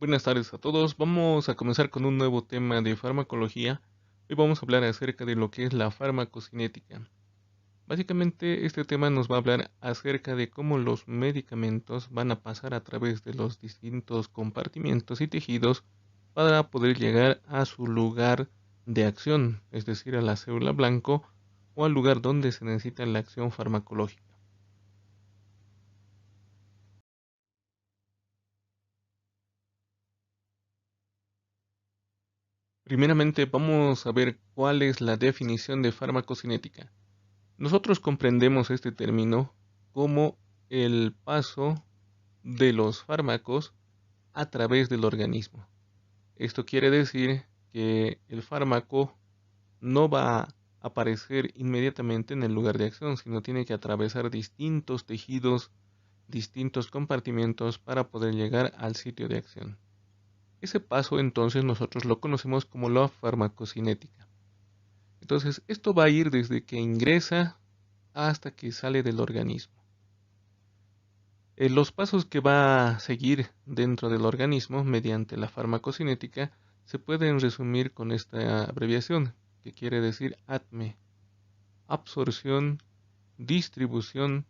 Buenas tardes a todos. Vamos a comenzar con un nuevo tema de farmacología. Hoy vamos a hablar acerca de lo que es la farmacocinética. Básicamente, este tema nos va a hablar acerca de cómo los medicamentos van a pasar a través de los distintos compartimentos y tejidos para poder llegar a su lugar de acción, es decir, a la célula blanco o al lugar donde se necesita la acción farmacológica. Primeramente, vamos a ver cuál es la definición de farmacocinética. Nosotros comprendemos este término como el paso de los fármacos a través del organismo. Esto quiere decir que el fármaco no va a aparecer inmediatamente en el lugar de acción, sino tiene que atravesar distintos tejidos, distintos compartimentos para poder llegar al sitio de acción. Ese paso entonces nosotros lo conocemos como la farmacocinética. Entonces, esto va a ir desde que ingresa hasta que sale del organismo. Los pasos que va a seguir dentro del organismo mediante la farmacocinética se pueden resumir con esta abreviación, que quiere decir ATME: absorción, distribución,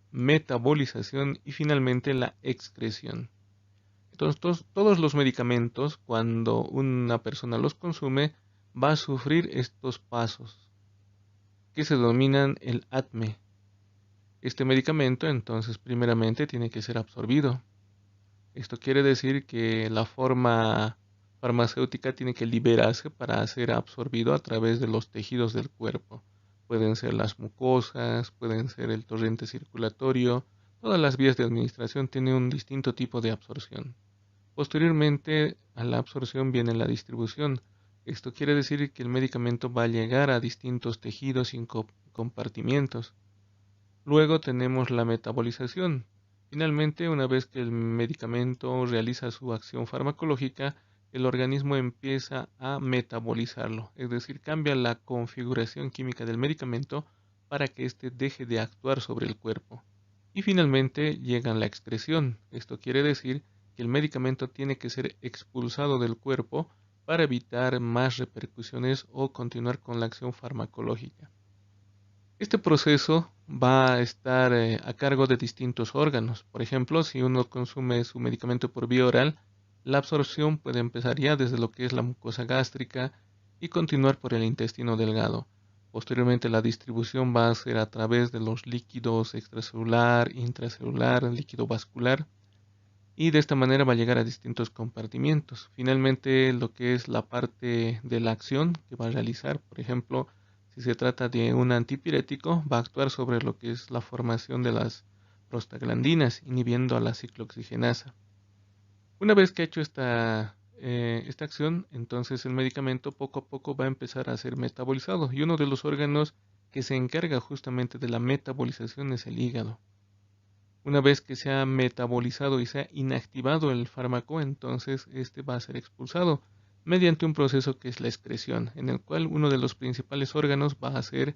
metabolización y finalmente la excreción. Entonces, todos los medicamentos, cuando una persona los consume, va a sufrir estos pasos, que se denominan el ATME. Este medicamento entonces primeramente tiene que ser absorbido. Esto quiere decir que la forma farmacéutica tiene que liberarse para ser absorbido a través de los tejidos del cuerpo. Pueden ser las mucosas, pueden ser el torrente circulatorio. Todas las vías de administración tienen un distinto tipo de absorción. Posteriormente a la absorción viene la distribución. Esto quiere decir que el medicamento va a llegar a distintos tejidos y compartimientos. Luego tenemos la metabolización. Finalmente, una vez que el medicamento realiza su acción farmacológica, el organismo empieza a metabolizarlo, es decir, cambia la configuración química del medicamento para que éste deje de actuar sobre el cuerpo. Y finalmente llega la excreción. Esto quiere decir que el medicamento tiene que ser expulsado del cuerpo para evitar más repercusiones o continuar con la acción farmacológica. Este proceso va a estar a cargo de distintos órganos. Por ejemplo, si uno consume su medicamento por vía oral, la absorción puede empezar ya desde lo que es la mucosa gástrica y continuar por el intestino delgado. Posteriormente, la distribución va a ser a través de los líquidos extracelular, intracelular, líquido vascular, y de esta manera va a llegar a distintos compartimientos. Finalmente, lo que es la parte de la acción que va a realizar, por ejemplo, si se trata de un antipirético, va a actuar sobre lo que es la formación de las prostaglandinas, inhibiendo a la ciclooxigenasa. Una vez que ha hecho esta acción, entonces el medicamento poco a poco va a empezar a ser metabolizado, y uno de los órganos que se encarga justamente de la metabolización es el hígado. Una vez que se ha metabolizado y se ha inactivado el fármaco, entonces este va a ser expulsado mediante un proceso que es la excreción, en el cual uno de los principales órganos va a ser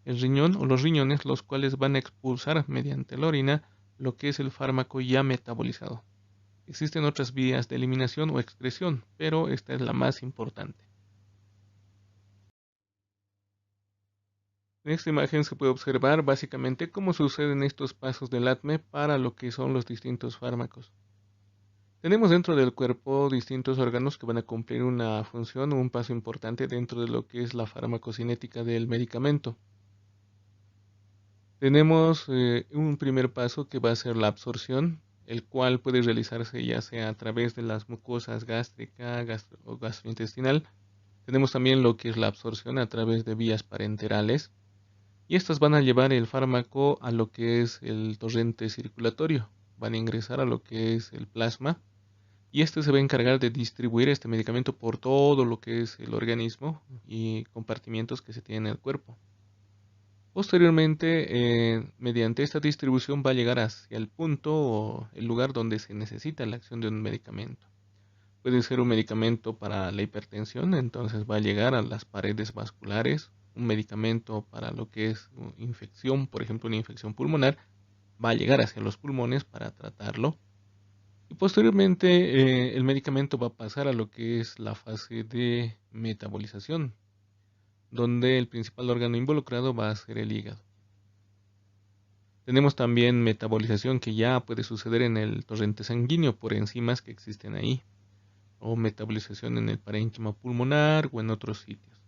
el riñón o los riñones, los cuales van a expulsar mediante la orina lo que es el fármaco ya metabolizado. Existen otras vías de eliminación o excreción, pero esta es la más importante. En esta imagen se puede observar básicamente cómo suceden estos pasos del ATME para lo que son los distintos fármacos. Tenemos dentro del cuerpo distintos órganos que van a cumplir una función o un paso importante dentro de lo que es la farmacocinética del medicamento. Tenemos un primer paso que va a ser la absorción, el cual puede realizarse ya sea a través de las mucosas gástrica o gastrointestinal. Tenemos también lo que es la absorción a través de vías parenterales, y estas van a llevar el fármaco a lo que es el torrente circulatorio, van a ingresar a lo que es el plasma, y este se va a encargar de distribuir este medicamento por todo lo que es el organismo y compartimientos que se tienen en el cuerpo. Posteriormente, mediante esta distribución va a llegar hacia el punto o el lugar donde se necesita la acción de un medicamento. Puede ser un medicamento para la hipertensión, entonces va a llegar a las paredes vasculares. Un medicamento para lo que es infección, por ejemplo una infección pulmonar, va a llegar hacia los pulmones para tratarlo. Y Posteriormente, el medicamento va a pasar a lo que es la fase de metabolización, donde el principal órgano involucrado va a ser el hígado. Tenemos también metabolización que ya puede suceder en el torrente sanguíneo por enzimas que existen ahí, o metabolización en el parénquima pulmonar o en otros sitios.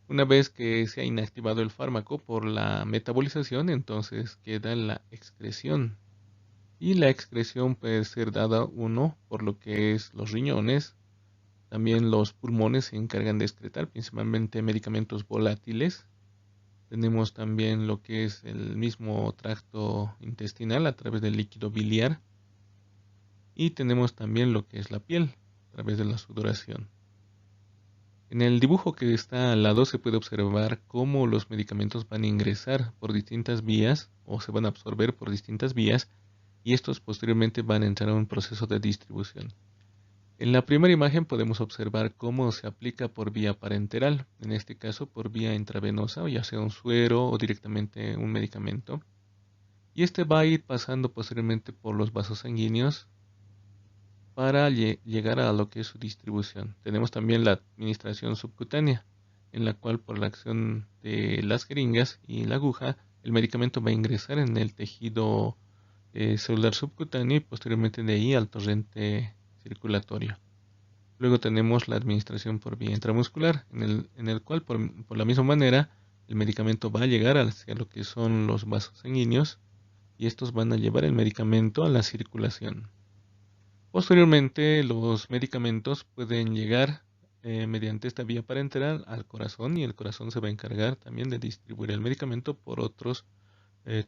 Una vez que se ha inactivado el fármaco por la metabolización, entonces queda la excreción. Y la excreción puede ser dada uno por lo que es los riñones. También los pulmones se encargan de excretar principalmente medicamentos volátiles. Tenemos también lo que es el mismo tracto intestinal a través del líquido biliar. Y tenemos también lo que es la piel a través de la sudoración. En el dibujo que está al lado se puede observar cómo los medicamentos van a ingresar por distintas vías o se van a absorber por distintas vías y estos posteriormente van a entrar a un proceso de distribución. En la primera imagen podemos observar cómo se aplica por vía parenteral, en este caso por vía intravenosa, ya sea un suero o directamente un medicamento. Y este va a ir pasando posteriormente por los vasos sanguíneos para llegar a lo que es su distribución. Tenemos también la administración subcutánea, en la cual por la acción de las jeringas y la aguja, el medicamento va a ingresar en el tejido celular subcutáneo y posteriormente de ahí al torrente circulatorio. Luego tenemos la administración por vía intramuscular, en el cual por la misma manera el medicamento va a llegar hacia lo que son los vasos sanguíneos y estos van a llevar el medicamento a la circulación. Posteriormente, los medicamentos pueden llegar mediante esta vía parenteral al corazón y el corazón se va a encargar también de distribuir el medicamento por otros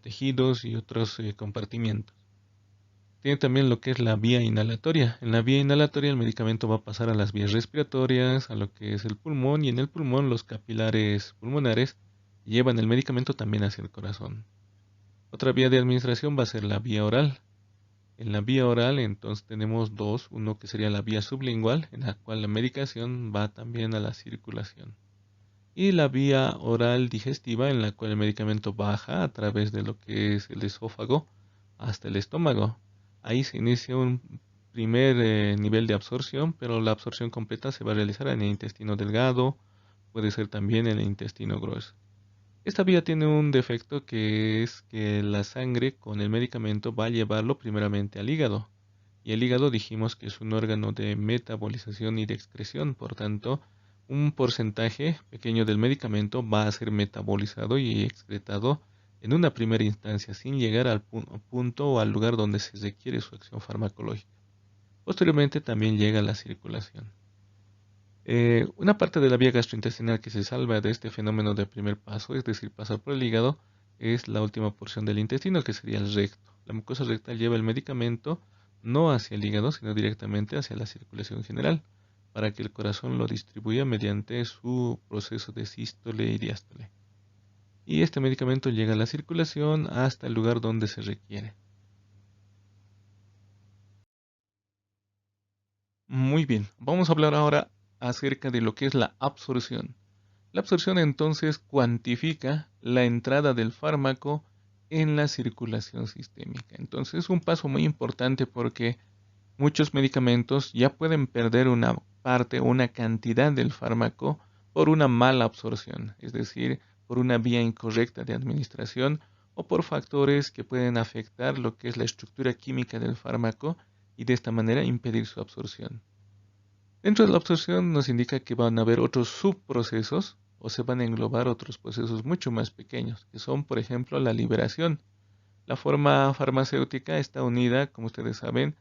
tejidos y otros compartimientos. Tiene también lo que es la vía inhalatoria. En la vía inhalatoria el medicamento va a pasar a las vías respiratorias, a lo que es el pulmón y en el pulmón los capilares pulmonares llevan el medicamento también hacia el corazón. Otra vía de administración va a ser la vía oral. En la vía oral entonces tenemos dos, uno que sería la vía sublingual, en la cual la medicación va también a la circulación. Y la vía oral digestiva, en la cual el medicamento baja a través de lo que es el esófago hasta el estómago. Ahí se inicia un primer nivel de absorción, pero la absorción completa se va a realizar en el intestino delgado, puede ser también en el intestino grueso. Esta vía tiene un defecto que es que la sangre con el medicamento va a llevarlo primeramente al hígado. Y el hígado dijimos que es un órgano de metabolización y de excreción, por tanto, un porcentaje pequeño del medicamento va a ser metabolizado y excretado en una primera instancia sin llegar al punto o al lugar donde se requiere su acción farmacológica. Posteriormente también llega a la circulación. Una parte de la vía gastrointestinal que se salva de este fenómeno de primer paso, es decir, pasar por el hígado, es la última porción del intestino, que sería el recto. La mucosa rectal lleva el medicamento no hacia el hígado, sino directamente hacia la circulación general, para que el corazón lo distribuya mediante su proceso de sístole y diástole. Y este medicamento llega a la circulación hasta el lugar donde se requiere. Muy bien, vamos a hablar ahora acerca de lo que es la absorción. La absorción entonces cuantifica la entrada del fármaco en la circulación sistémica. Entonces es un paso muy importante porque muchos medicamentos ya pueden perder una parte o una cantidad del fármaco por una mala absorción, es decir, por una vía incorrecta de administración o por factores que pueden afectar lo que es la estructura química del fármaco y de esta manera impedir su absorción. Dentro de la absorción nos indica que van a haber otros subprocesos o se van a englobar otros procesos mucho más pequeños, que son, por ejemplo, la liberación. La forma farmacéutica está unida, como ustedes saben,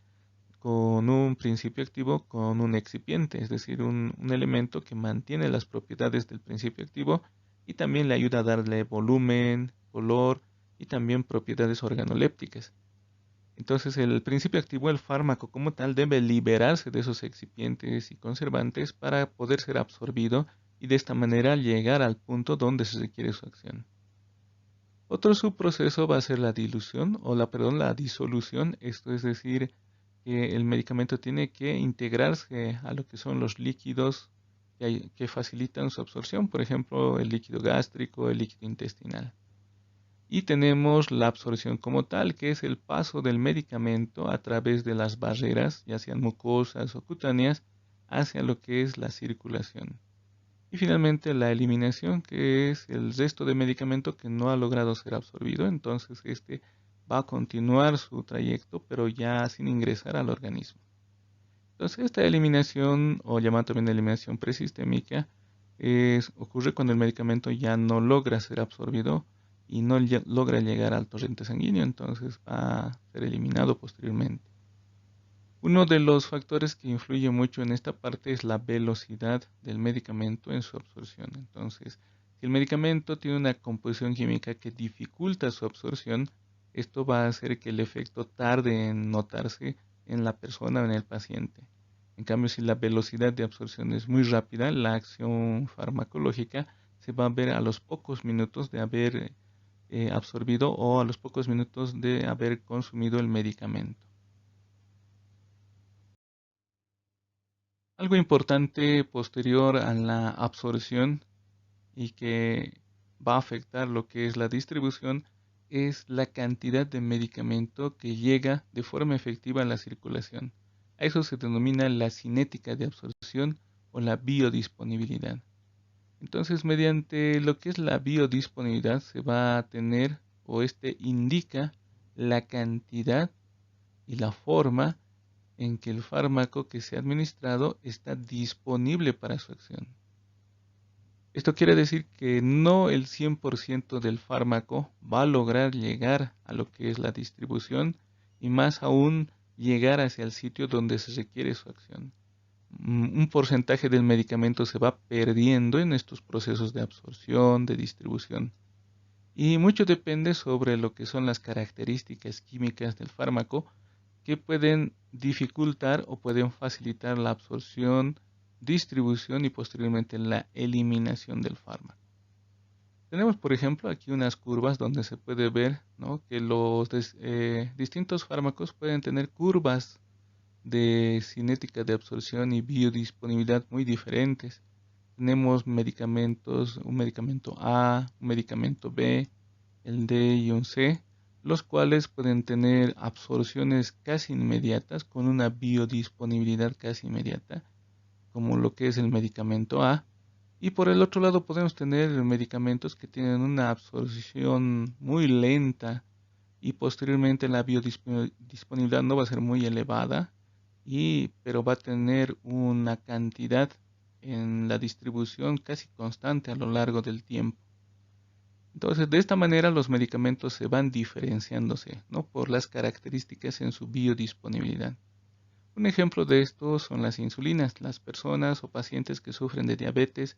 con un principio activo, con un excipiente, es decir, un elemento que mantiene las propiedades del principio activo y también le ayuda a darle volumen, color y también propiedades organolépticas. Entonces el principio activo, el fármaco como tal, debe liberarse de esos excipientes y conservantes para poder ser absorbido y de esta manera llegar al punto donde se requiere su acción. Otro subproceso va a ser la dilución la disolución, esto es decir, que el medicamento tiene que integrarse a lo que son los líquidos que facilitan su absorción, por ejemplo, el líquido gástrico, el líquido intestinal. Y tenemos la absorción como tal, que es el paso del medicamento a través de las barreras, ya sean mucosas o cutáneas, hacia lo que es la circulación. Y finalmente la eliminación, que es el resto de medicamento que no ha logrado ser absorbido, entonces este va a continuar su trayecto, pero ya sin ingresar al organismo. Entonces esta eliminación, o llamada también eliminación presistémica, ocurre cuando el medicamento ya no logra ser absorbido y no logra llegar al torrente sanguíneo, entonces va a ser eliminado posteriormente. Uno de los factores que influye mucho en esta parte es la velocidad del medicamento en su absorción. Entonces, si el medicamento tiene una composición química que dificulta su absorción, esto va a hacer que el efecto tarde en notarse en la persona o en el paciente. En cambio, si la velocidad de absorción es muy rápida, la acción farmacológica se va a ver a los pocos minutos de haber absorbido o a los pocos minutos de haber consumido el medicamento. Algo importante posterior a la absorción y que va a afectar lo que es la distribución es la cantidad de medicamento que llega de forma efectiva a la circulación. A eso se denomina la cinética de absorción o la biodisponibilidad. Entonces, mediante lo que es la biodisponibilidad se va a tener o este indica la cantidad y la forma en que el fármaco que se ha administrado está disponible para su acción. Esto quiere decir que no el 100% del fármaco va a lograr llegar a lo que es la distribución y más aún llegar hacia el sitio donde se requiere su acción. Un porcentaje del medicamento se va perdiendo en estos procesos de absorción, de distribución. Y mucho depende sobre lo que son las características químicas del fármaco que pueden dificultar o pueden facilitar la absorción, distribución y posteriormente la eliminación del fármaco. Tenemos, por ejemplo, aquí unas curvas donde se puede ver, ¿no?, que los distintos fármacos pueden tener curvas de cinética de absorción y biodisponibilidad muy diferentes. Tenemos medicamentos, un medicamento A, un medicamento B, el D y un C, los cuales pueden tener absorciones casi inmediatas con una biodisponibilidad casi inmediata, como lo que es el medicamento A. Y por el otro lado podemos tener medicamentos que tienen una absorción muy lenta y posteriormente la biodisponibilidad no va a ser muy elevada, pero va a tener una cantidad en la distribución casi constante a lo largo del tiempo. Entonces, de esta manera los medicamentos se van diferenciándose, ¿no?, por las características en su biodisponibilidad. Un ejemplo de esto son las insulinas. Las personas o pacientes que sufren de diabetes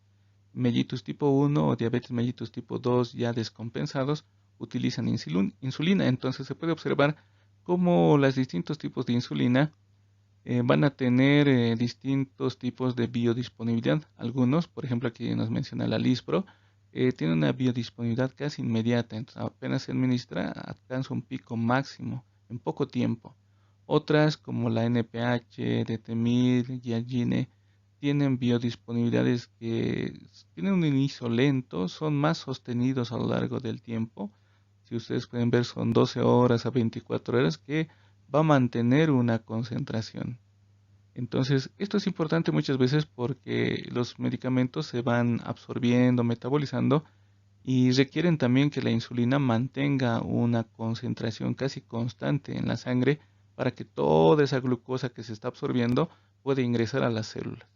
mellitus tipo 1 o diabetes mellitus tipo 2 ya descompensados utilizan insulina. Entonces se puede observar cómo los distintos tipos de insulina van a tener distintos tipos de biodisponibilidad. Algunos, por ejemplo, aquí nos menciona la Lispro, tiene una biodisponibilidad casi inmediata. Entonces, apenas se administra, alcanza un pico máximo en poco tiempo. Otras, como la NPH, Detemir, Giagine, tienen biodisponibilidades que tienen un inicio lento, son más sostenidos a lo largo del tiempo. Si ustedes pueden ver, son 12 horas a 24 horas que va a mantener una concentración. Entonces, esto es importante muchas veces porque los medicamentos se van absorbiendo, metabolizando y requieren también que la insulina mantenga una concentración casi constante en la sangre para que toda esa glucosa que se está absorbiendo pueda ingresar a las células.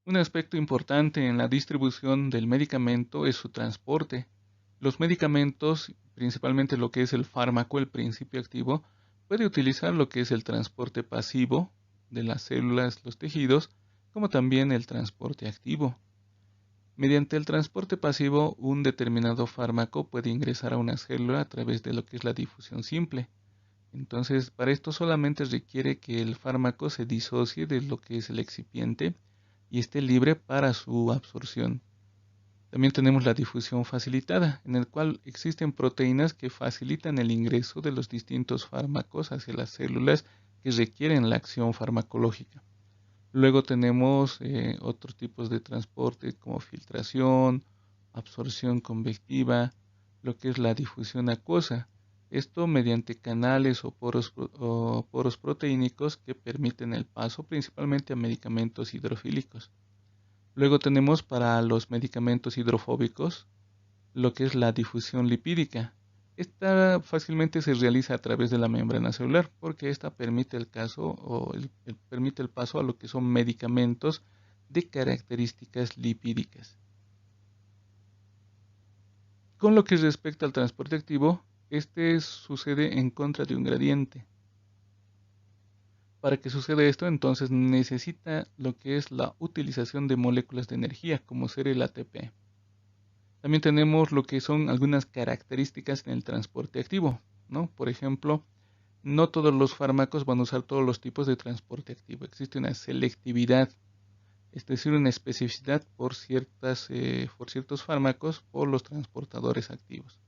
Un aspecto importante en la distribución del medicamento es su transporte. Los medicamentos, principalmente lo que es el fármaco, el principio activo, puede utilizar lo que es el transporte pasivo de las células, los tejidos, como también el transporte activo. Mediante el transporte pasivo, un determinado fármaco puede ingresar a una célula a través de lo que es la difusión simple. Entonces, para esto solamente requiere que el fármaco se disocie de lo que es el excipiente y esté libre para su absorción. También tenemos la difusión facilitada, en el cual existen proteínas que facilitan el ingreso de los distintos fármacos hacia las células que requieren la acción farmacológica. Luego tenemos otros tipos de transporte como filtración, absorción convectiva, lo que es la difusión acuosa. Esto mediante canales o poros proteínicos que permiten el paso principalmente a medicamentos hidrofílicos. Luego tenemos para los medicamentos hidrofóbicos lo que es la difusión lipídica. Esta fácilmente se realiza a través de la membrana celular porque esta permite permite el paso a lo que son medicamentos de características lipídicas. Con lo que respecta al transporte activo, este sucede en contra de un gradiente. Para que suceda esto, entonces necesita lo que es la utilización de moléculas de energía, como ser el ATP. También tenemos lo que son algunas características en el transporte activo, ¿no? Por ejemplo, no todos los fármacos van a usar todos los tipos de transporte activo. Existe una selectividad, es decir, una especificidad por ciertos fármacos por los transportadores activos.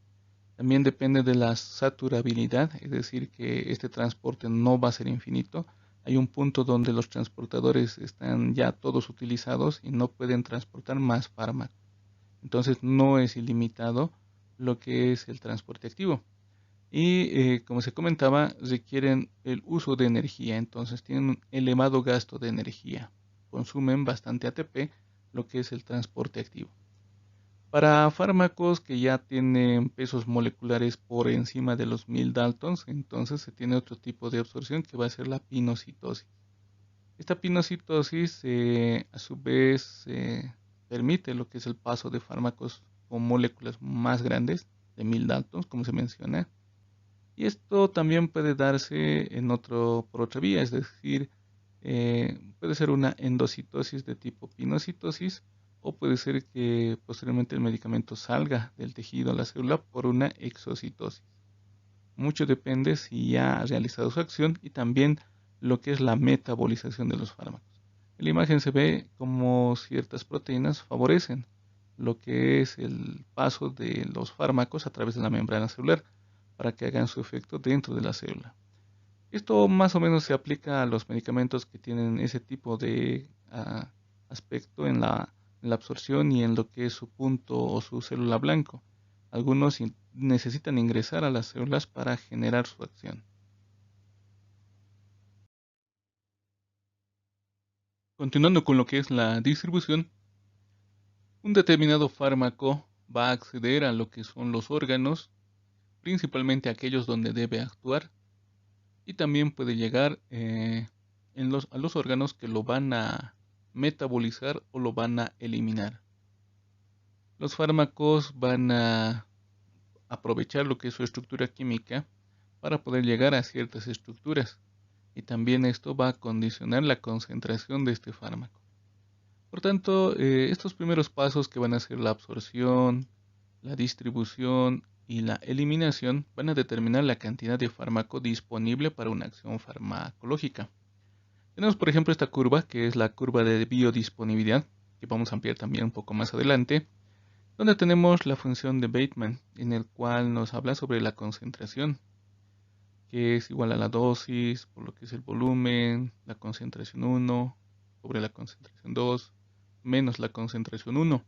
También depende de la saturabilidad, es decir, que este transporte no va a ser infinito. Hay un punto donde los transportadores están ya todos utilizados y no pueden transportar más fármacos. Entonces no es ilimitado lo que es el transporte activo. Y como se comentaba, requieren el uso de energía, entonces tienen un elevado gasto de energía. Consumen bastante ATP, lo que es el transporte activo. Para fármacos que ya tienen pesos moleculares por encima de los 1000 Daltons, entonces se tiene otro tipo de absorción que va a ser la pinocitosis. Esta pinocitosis a su vez permite lo que es el paso de fármacos con moléculas más grandes de 1000 Daltons, como se menciona. Y esto también puede darse por otra vía, es decir, puede ser una endocitosis de tipo pinocitosis o puede ser que posteriormente el medicamento salga del tejido a la célula por una exocitosis. Mucho depende si ya ha realizado su acción y también lo que es la metabolización de los fármacos. En la imagen se ve como ciertas proteínas favorecen lo que es el paso de los fármacos a través de la membrana celular para que hagan su efecto dentro de la célula. Esto más o menos se aplica a los medicamentos que tienen ese tipo de aspecto en la absorción y en lo que es su punto o su célula blanco. Algunos necesitan ingresar a las células para generar su acción. Continuando con lo que es la distribución, un determinado fármaco va a acceder a lo que son los órganos, principalmente aquellos donde debe actuar, y también puede llegar a los órganos que lo van a metabolizar o lo van a eliminar. Los fármacos van a aprovechar lo que es su estructura química para poder llegar a ciertas estructuras y también esto va a condicionar la concentración de este fármaco. Por tanto, estos primeros pasos que van a ser la absorción, la distribución y la eliminación van a determinar la cantidad de fármaco disponible para una acción farmacológica. Tenemos por ejemplo esta curva que es la curva de biodisponibilidad, que vamos a ampliar también un poco más adelante, donde tenemos la función de Bateman, en el cual nos habla sobre la concentración, que es igual a la dosis, por lo que es el volumen, la concentración 1 sobre la concentración 2, menos la concentración 1.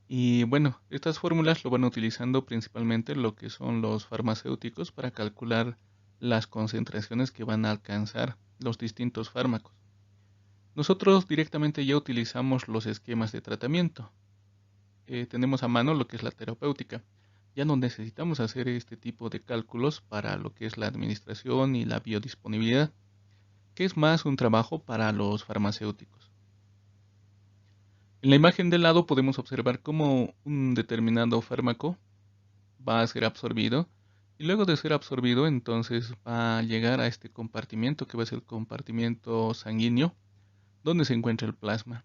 Y bueno, estas fórmulas lo van utilizando principalmente lo que son los farmacéuticos para calcular las concentraciones que van a alcanzar los distintos fármacos. Nosotros directamente ya utilizamos los esquemas de tratamiento. Tenemos a mano lo que es la terapéutica. Ya no necesitamos hacer este tipo de cálculos para lo que es la administración y la biodisponibilidad, que es más un trabajo para los farmacéuticos. En la imagen del lado podemos observar cómo un determinado fármaco va a ser absorbido y luego de ser absorbido entonces va a llegar a este compartimiento que va a ser el compartimiento sanguíneo donde se encuentra el plasma.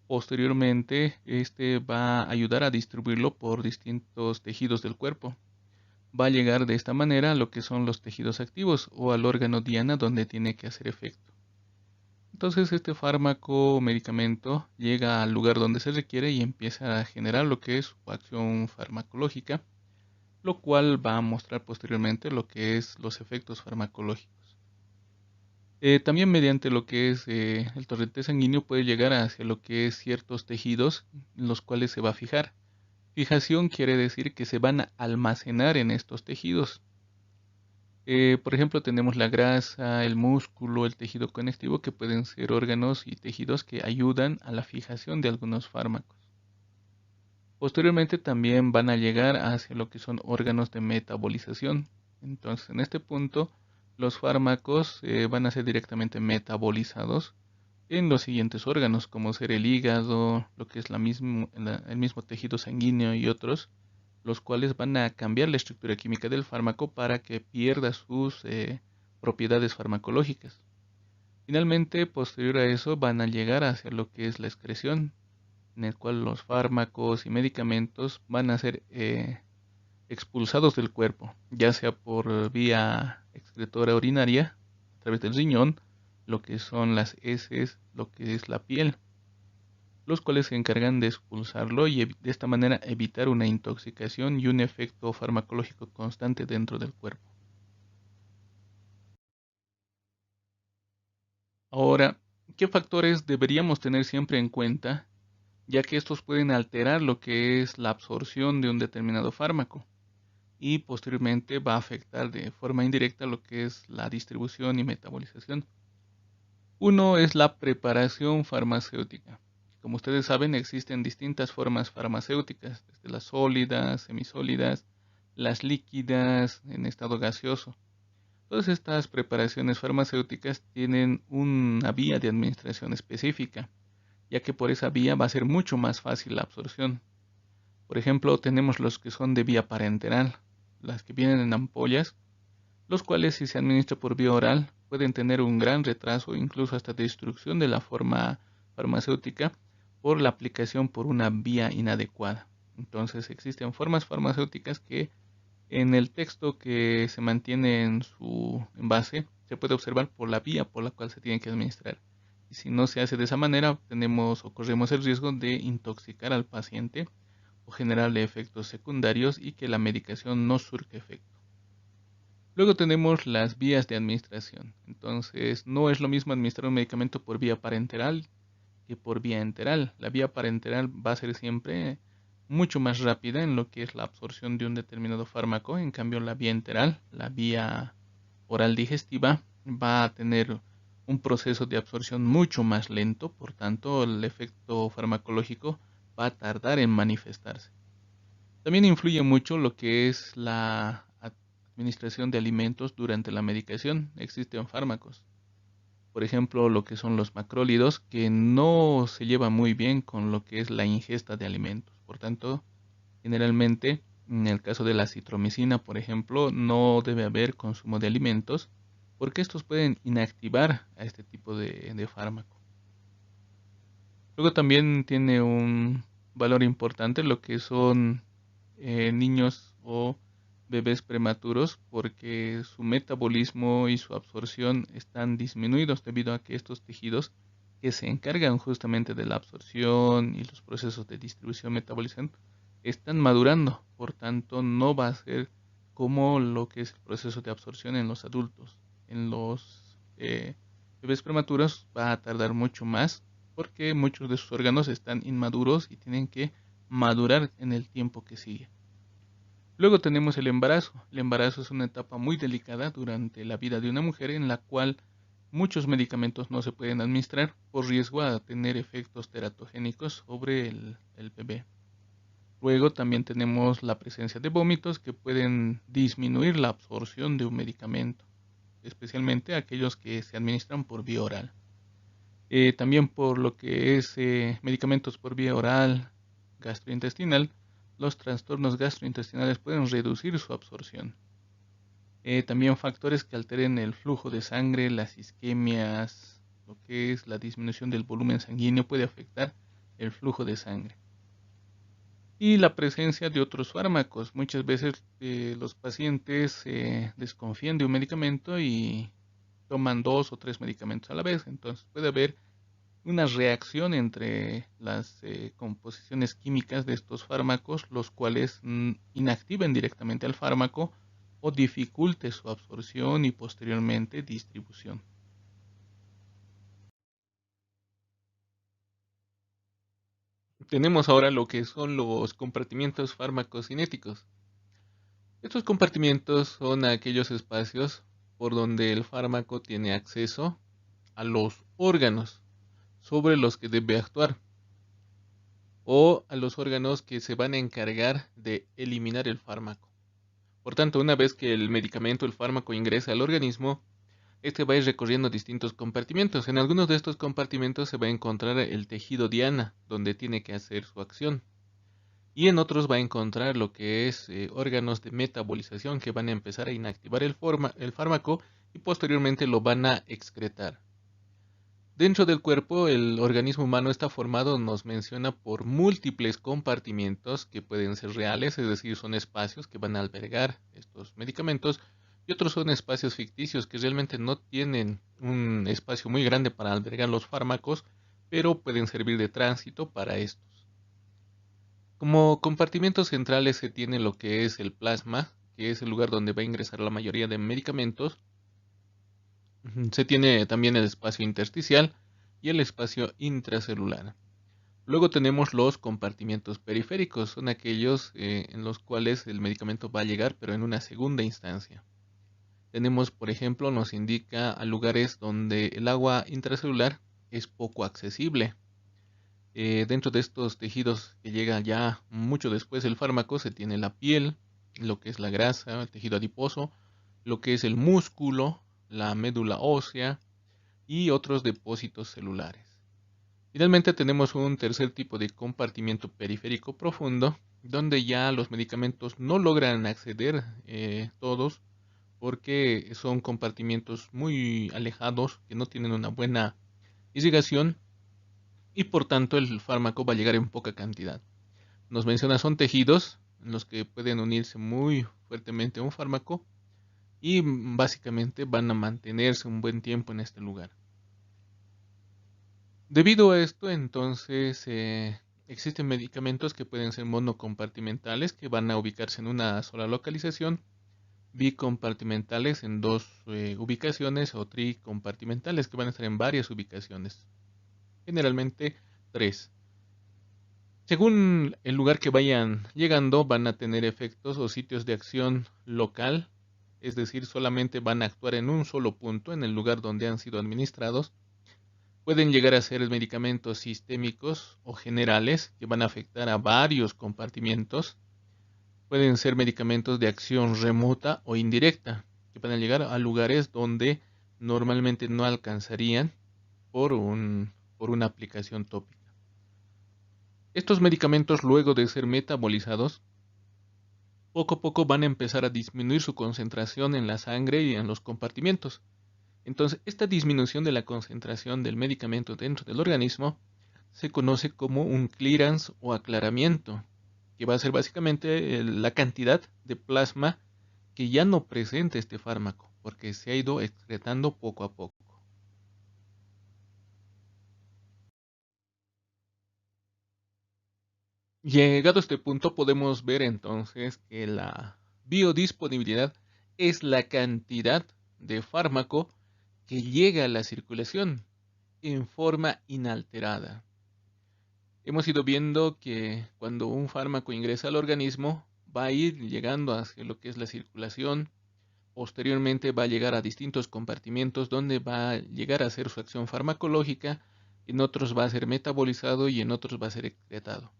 Posteriormente, este va a ayudar a distribuirlo por distintos tejidos del cuerpo. Va a llegar de esta manera a lo que son los tejidos activos o al órgano diana donde tiene que hacer efecto. Entonces este fármaco o medicamento llega al lugar donde se requiere y empieza a generar lo que es su acción farmacológica, lo cual va a mostrar posteriormente lo que es los efectos farmacológicos. También mediante lo que es el torrente sanguíneo puede llegar hacia lo que es ciertos tejidos, los cuales se va a fijar. Fijación quiere decir que se van a almacenar en estos tejidos. Por ejemplo, tenemos la grasa, el músculo, el tejido conectivo, que pueden ser órganos y tejidos que ayudan a la fijación de algunos fármacos. Posteriormente también van a llegar hacia lo que son órganos de metabolización. Entonces, en este punto, los fármacos van a ser directamente metabolizados en los siguientes órganos, como ser el hígado, lo que es el mismo tejido sanguíneo y otros, los cuales van a cambiar la estructura química del fármaco para que pierda sus propiedades farmacológicas. Finalmente, posterior a eso, van a llegar hacia lo que es la excreción, en el cual los fármacos y medicamentos van a ser expulsados del cuerpo, ya sea por vía excretora urinaria, a través del riñón, lo que son las heces, lo que es la piel, los cuales se encargan de expulsarlo y de esta manera evitar una intoxicación y un efecto farmacológico constante dentro del cuerpo. Ahora, ¿qué factores deberíamos tener siempre en cuenta, ya que estos pueden alterar lo que es la absorción de un determinado fármaco y posteriormente va a afectar de forma indirecta lo que es la distribución y metabolización? Uno es la preparación farmacéutica. Como ustedes saben, existen distintas formas farmacéuticas, desde las sólidas, semisólidas, las líquidas, en estado gaseoso. Todas estas preparaciones farmacéuticas tienen una vía de administración específica, ya que por esa vía va a ser mucho más fácil la absorción. Por ejemplo, tenemos los que son de vía parenteral, las que vienen en ampollas, los cuales si se administra por vía oral pueden tener un gran retraso, incluso hasta destrucción de la forma farmacéutica por la aplicación por una vía inadecuada. Entonces existen formas farmacéuticas que en el texto que se mantiene en su envase se puede observar por la vía por la cual se tiene que administrar. Y si no se hace de esa manera, tenemos o corremos el riesgo de intoxicar al paciente o generarle efectos secundarios y que la medicación no surte efecto. Luego tenemos las vías de administración. Entonces, no es lo mismo administrar un medicamento por vía parenteral que por vía enteral. La vía parenteral va a ser siempre mucho más rápida en lo que es la absorción de un determinado fármaco. En cambio, la vía enteral, la vía oral digestiva, va a tener un proceso de absorción mucho más lento, por tanto, el efecto farmacológico va a tardar en manifestarse. También influye mucho lo que es la administración de alimentos durante la medicación. Existen fármacos, por ejemplo, lo que son los macrólidos, que no se lleva muy bien con lo que es la ingesta de alimentos. Por tanto, generalmente, en el caso de la citromicina, por ejemplo, no debe haber consumo de alimentos, porque estos pueden inactivar a este tipo de fármaco. Luego también tiene un valor importante lo que son niños o bebés prematuros, porque su metabolismo y su absorción están disminuidos debido a que estos tejidos que se encargan justamente de la absorción y los procesos de distribución metabolización están madurando. Por tanto, no va a ser como lo que es el proceso de absorción en los adultos. En los bebés prematuros va a tardar mucho más porque muchos de sus órganos están inmaduros y tienen que madurar en el tiempo que sigue. Luego tenemos el embarazo. El embarazo es una etapa muy delicada durante la vida de una mujer en la cual muchos medicamentos no se pueden administrar por riesgo a tener efectos teratogénicos sobre el bebé. Luego también tenemos la presencia de vómitos que pueden disminuir la absorción de un medicamento, especialmente aquellos que se administran por vía oral. También por lo que es medicamentos por vía oral, gastrointestinal, los trastornos gastrointestinales pueden reducir su absorción. También factores que alteren el flujo de sangre, las isquemias, lo que es la disminución del volumen sanguíneo puede afectar el flujo de sangre. Y la presencia de otros fármacos. Muchas veces los pacientes desconfían de un medicamento y toman 2 o 3 medicamentos a la vez. Entonces puede haber una reacción entre las composiciones químicas de estos fármacos, los cuales inactiven directamente al fármaco o dificulte su absorción y posteriormente distribución. Tenemos ahora lo que son los compartimientos farmacocinéticos. Estos compartimientos son aquellos espacios por donde el fármaco tiene acceso a los órganos sobre los que debe actuar o a los órganos que se van a encargar de eliminar el fármaco. Por tanto, una vez que el medicamento, el fármaco ingresa al organismo, este va a ir recorriendo distintos compartimentos. En algunos de estos compartimentos se va a encontrar el tejido diana, donde tiene que hacer su acción. Y en otros va a encontrar lo que es órganos de metabolización que van a empezar a inactivar el fármaco y posteriormente lo van a excretar. Dentro del cuerpo, el organismo humano está formado, nos menciona, por múltiples compartimientos que pueden ser reales, es decir, son espacios que van a albergar estos medicamentos, y otros son espacios ficticios que realmente no tienen un espacio muy grande para albergar los fármacos, pero pueden servir de tránsito para estos. Como compartimentos centrales se tiene lo que es el plasma, que es el lugar donde va a ingresar la mayoría de medicamentos. Se tiene también el espacio intersticial y el espacio intracelular. Luego tenemos los compartimientos periféricos, son aquellos en los cuales el medicamento va a llegar, pero en una segunda instancia. Tenemos, por ejemplo, nos indica a lugares donde el agua intracelular es poco accesible. Dentro de estos tejidos que llega ya mucho después del fármaco, se tiene la piel, lo que es la grasa, el tejido adiposo, lo que es el músculo, la médula ósea y otros depósitos celulares. Finalmente tenemos un tercer tipo de compartimiento periférico profundo, donde ya los medicamentos no logran acceder todos, porque son compartimientos muy alejados, que no tienen una buena irrigación, y por tanto el fármaco va a llegar en poca cantidad. Nos menciona son tejidos en los que pueden unirse muy fuertemente a un fármaco, y básicamente van a mantenerse un buen tiempo en este lugar. Debido a esto, entonces, existen medicamentos que pueden ser monocompartimentales, que van a ubicarse en una sola localización, bicompartimentales en dos ubicaciones, o tricompartimentales, que van a estar en varias ubicaciones, generalmente 3. Según el lugar que vayan llegando, van a tener efectos o sitios de acción local, es decir, solamente van a actuar en un solo punto, en el lugar donde han sido administrados. Pueden llegar a ser medicamentos sistémicos o generales que van a afectar a varios compartimientos. Pueden ser medicamentos de acción remota o indirecta, que van a llegar a lugares donde normalmente no alcanzarían por una aplicación tópica. Estos medicamentos, luego de ser metabolizados, poco a poco van a empezar a disminuir su concentración en la sangre y en los compartimientos. Entonces, esta disminución de la concentración del medicamento dentro del organismo se conoce como un clearance o aclaramiento, que va a ser básicamente la cantidad de plasma que ya no presenta este fármaco, porque se ha ido excretando poco a poco. Llegado a este punto, podemos ver entonces que la biodisponibilidad es la cantidad de fármaco que llega a la circulación en forma inalterada. Hemos ido viendo que cuando un fármaco ingresa al organismo, va a ir llegando hacia lo que es la circulación. Posteriormente va a llegar a distintos compartimentos donde va a llegar a hacer su acción farmacológica, en otros va a ser metabolizado y en otros va a ser excretado.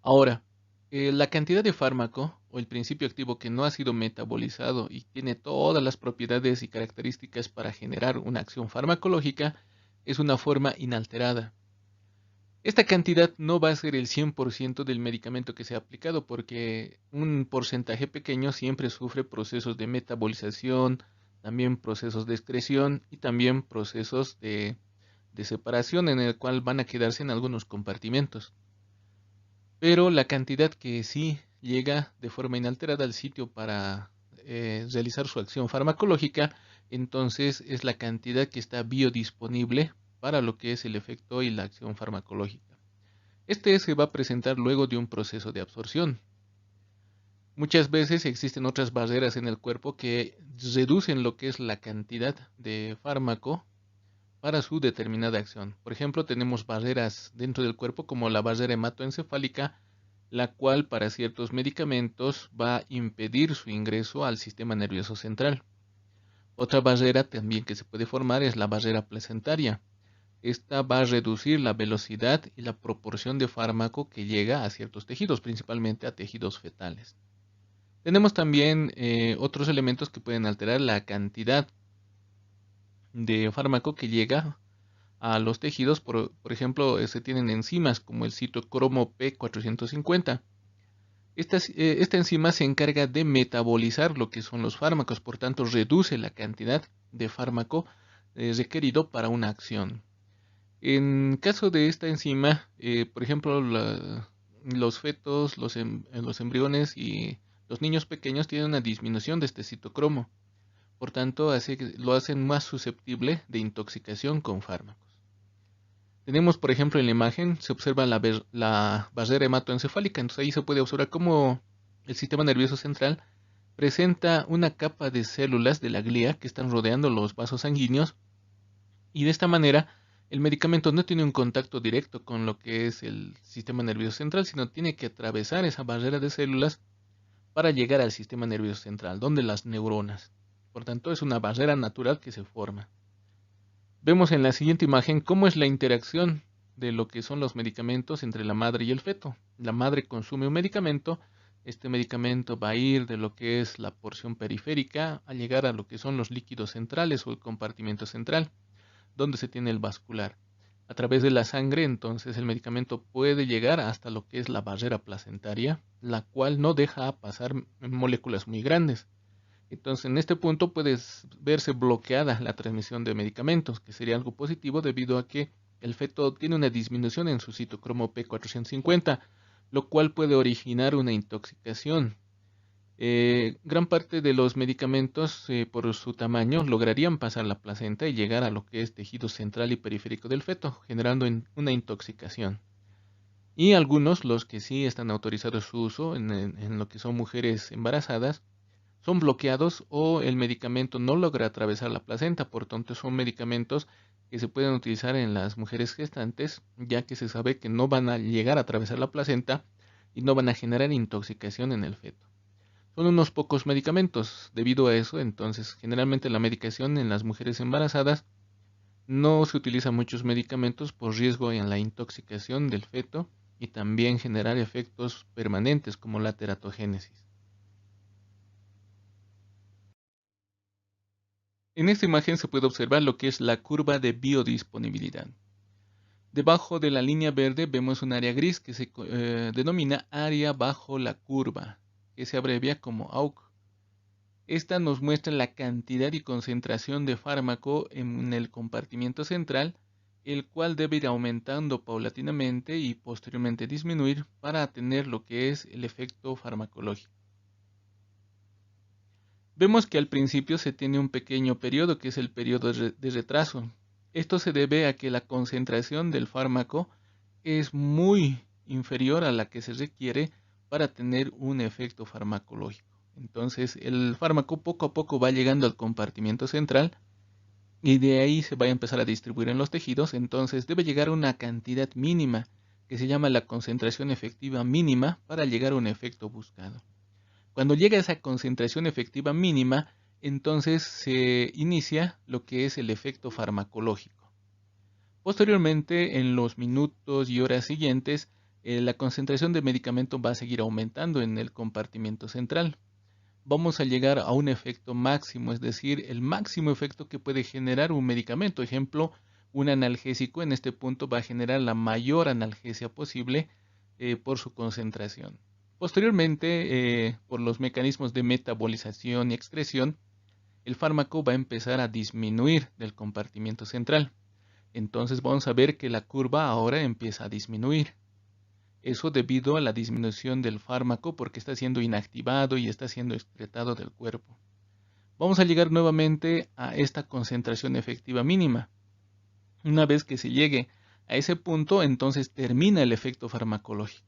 Ahora, la cantidad de fármaco o el principio activo que no ha sido metabolizado y tiene todas las propiedades y características para generar una acción farmacológica es una forma inalterada. Esta cantidad no va a ser el 100% del medicamento que se ha aplicado, porque un porcentaje pequeño siempre sufre procesos de metabolización, también procesos de excreción y también procesos de separación, en el cual van a quedarse en algunos compartimentos. Pero la cantidad que sí llega de forma inalterada al sitio para realizar su acción farmacológica, entonces es la cantidad que está biodisponible para lo que es el efecto y la acción farmacológica. Este se va a presentar luego de un proceso de absorción. Muchas veces existen otras barreras en el cuerpo que reducen lo que es la cantidad de fármaco para su determinada acción. Por ejemplo, tenemos barreras dentro del cuerpo como la barrera hematoencefálica, la cual para ciertos medicamentos va a impedir su ingreso al sistema nervioso central. Otra barrera también que se puede formar es la barrera placentaria. Esta va a reducir la velocidad y la proporción de fármaco que llega a ciertos tejidos, principalmente a tejidos fetales. Tenemos también otros elementos que pueden alterar la cantidad de fármaco que llega a los tejidos. Por ejemplo, se tienen enzimas como el citocromo P450. Esta enzima se encarga de metabolizar lo que son los fármacos, por tanto reduce la cantidad de fármaco requerido para una acción. En caso de esta enzima, por ejemplo, los fetos, los embriones y los niños pequeños tienen una disminución de este citocromo. Por tanto, lo hacen más susceptible de intoxicación con fármacos. Tenemos, por ejemplo, en la imagen, se observa la barrera hematoencefálica. Entonces ahí se puede observar cómo el sistema nervioso central presenta una capa de células de la glía que están rodeando los vasos sanguíneos. Y de esta manera, el medicamento no tiene un contacto directo con lo que es el sistema nervioso central, sino tiene que atravesar esa barrera de células para llegar al sistema nervioso central, donde las neuronas. Por tanto, es una barrera natural que se forma. Vemos en la siguiente imagen cómo es la interacción de lo que son los medicamentos entre la madre y el feto. La madre consume un medicamento, este medicamento va a ir de lo que es la porción periférica a llegar a lo que son los líquidos centrales o el compartimento central, donde se tiene el vascular. A través de la sangre, entonces, el medicamento puede llegar hasta lo que es la barrera placentaria, la cual no deja pasar moléculas muy grandes. Entonces, en este punto puede verse bloqueada la transmisión de medicamentos, que sería algo positivo debido a que el feto tiene una disminución en su citocromo P450, lo cual puede originar una intoxicación. Gran parte de los medicamentos, por su tamaño, lograrían pasar la placenta y llegar a lo que es tejido central y periférico del feto, generando una intoxicación. Y algunos, los que sí están autorizados su uso en lo que son mujeres embarazadas, son bloqueados o el medicamento no logra atravesar la placenta. Por tanto, son medicamentos que se pueden utilizar en las mujeres gestantes, ya que se sabe que no van a llegar a atravesar la placenta y no van a generar intoxicación en el feto. Son unos pocos medicamentos. Debido a eso, entonces, generalmente la medicación en las mujeres embarazadas no se utiliza muchos medicamentos por riesgo en la intoxicación del feto y también generar efectos permanentes como la teratogénesis. En esta imagen se puede observar lo que es la curva de biodisponibilidad. Debajo de la línea verde vemos un área gris que se denomina área bajo la curva, que se abrevia como AUC. Esta nos muestra la cantidad y concentración de fármaco en el compartimento central, el cual debe ir aumentando paulatinamente y posteriormente disminuir para tener lo que es el efecto farmacológico. Vemos que al principio se tiene un pequeño periodo que es el periodo de retraso. Esto se debe a que la concentración del fármaco es muy inferior a la que se requiere para tener un efecto farmacológico. Entonces el fármaco poco a poco va llegando al compartimento central y de ahí se va a empezar a distribuir en los tejidos. Entonces debe llegar a una cantidad mínima que se llama la concentración efectiva mínima para llegar a un efecto buscado. Cuando llega a esa concentración efectiva mínima, entonces se inicia lo que es el efecto farmacológico. Posteriormente, en los minutos y horas siguientes, la concentración de medicamento va a seguir aumentando en el compartimento central. Vamos a llegar a un efecto máximo, es decir, el máximo efecto que puede generar un medicamento. Ejemplo, un analgésico en este punto va a generar la mayor analgesia posible por su concentración. Posteriormente, por los mecanismos de metabolización y excreción, el fármaco va a empezar a disminuir del compartimento central. Entonces vamos a ver que la curva ahora empieza a disminuir. Eso debido a la disminución del fármaco porque está siendo inactivado y está siendo excretado del cuerpo. Vamos a llegar nuevamente a esta concentración efectiva mínima. Una vez que se llegue a ese punto, entonces termina el efecto farmacológico.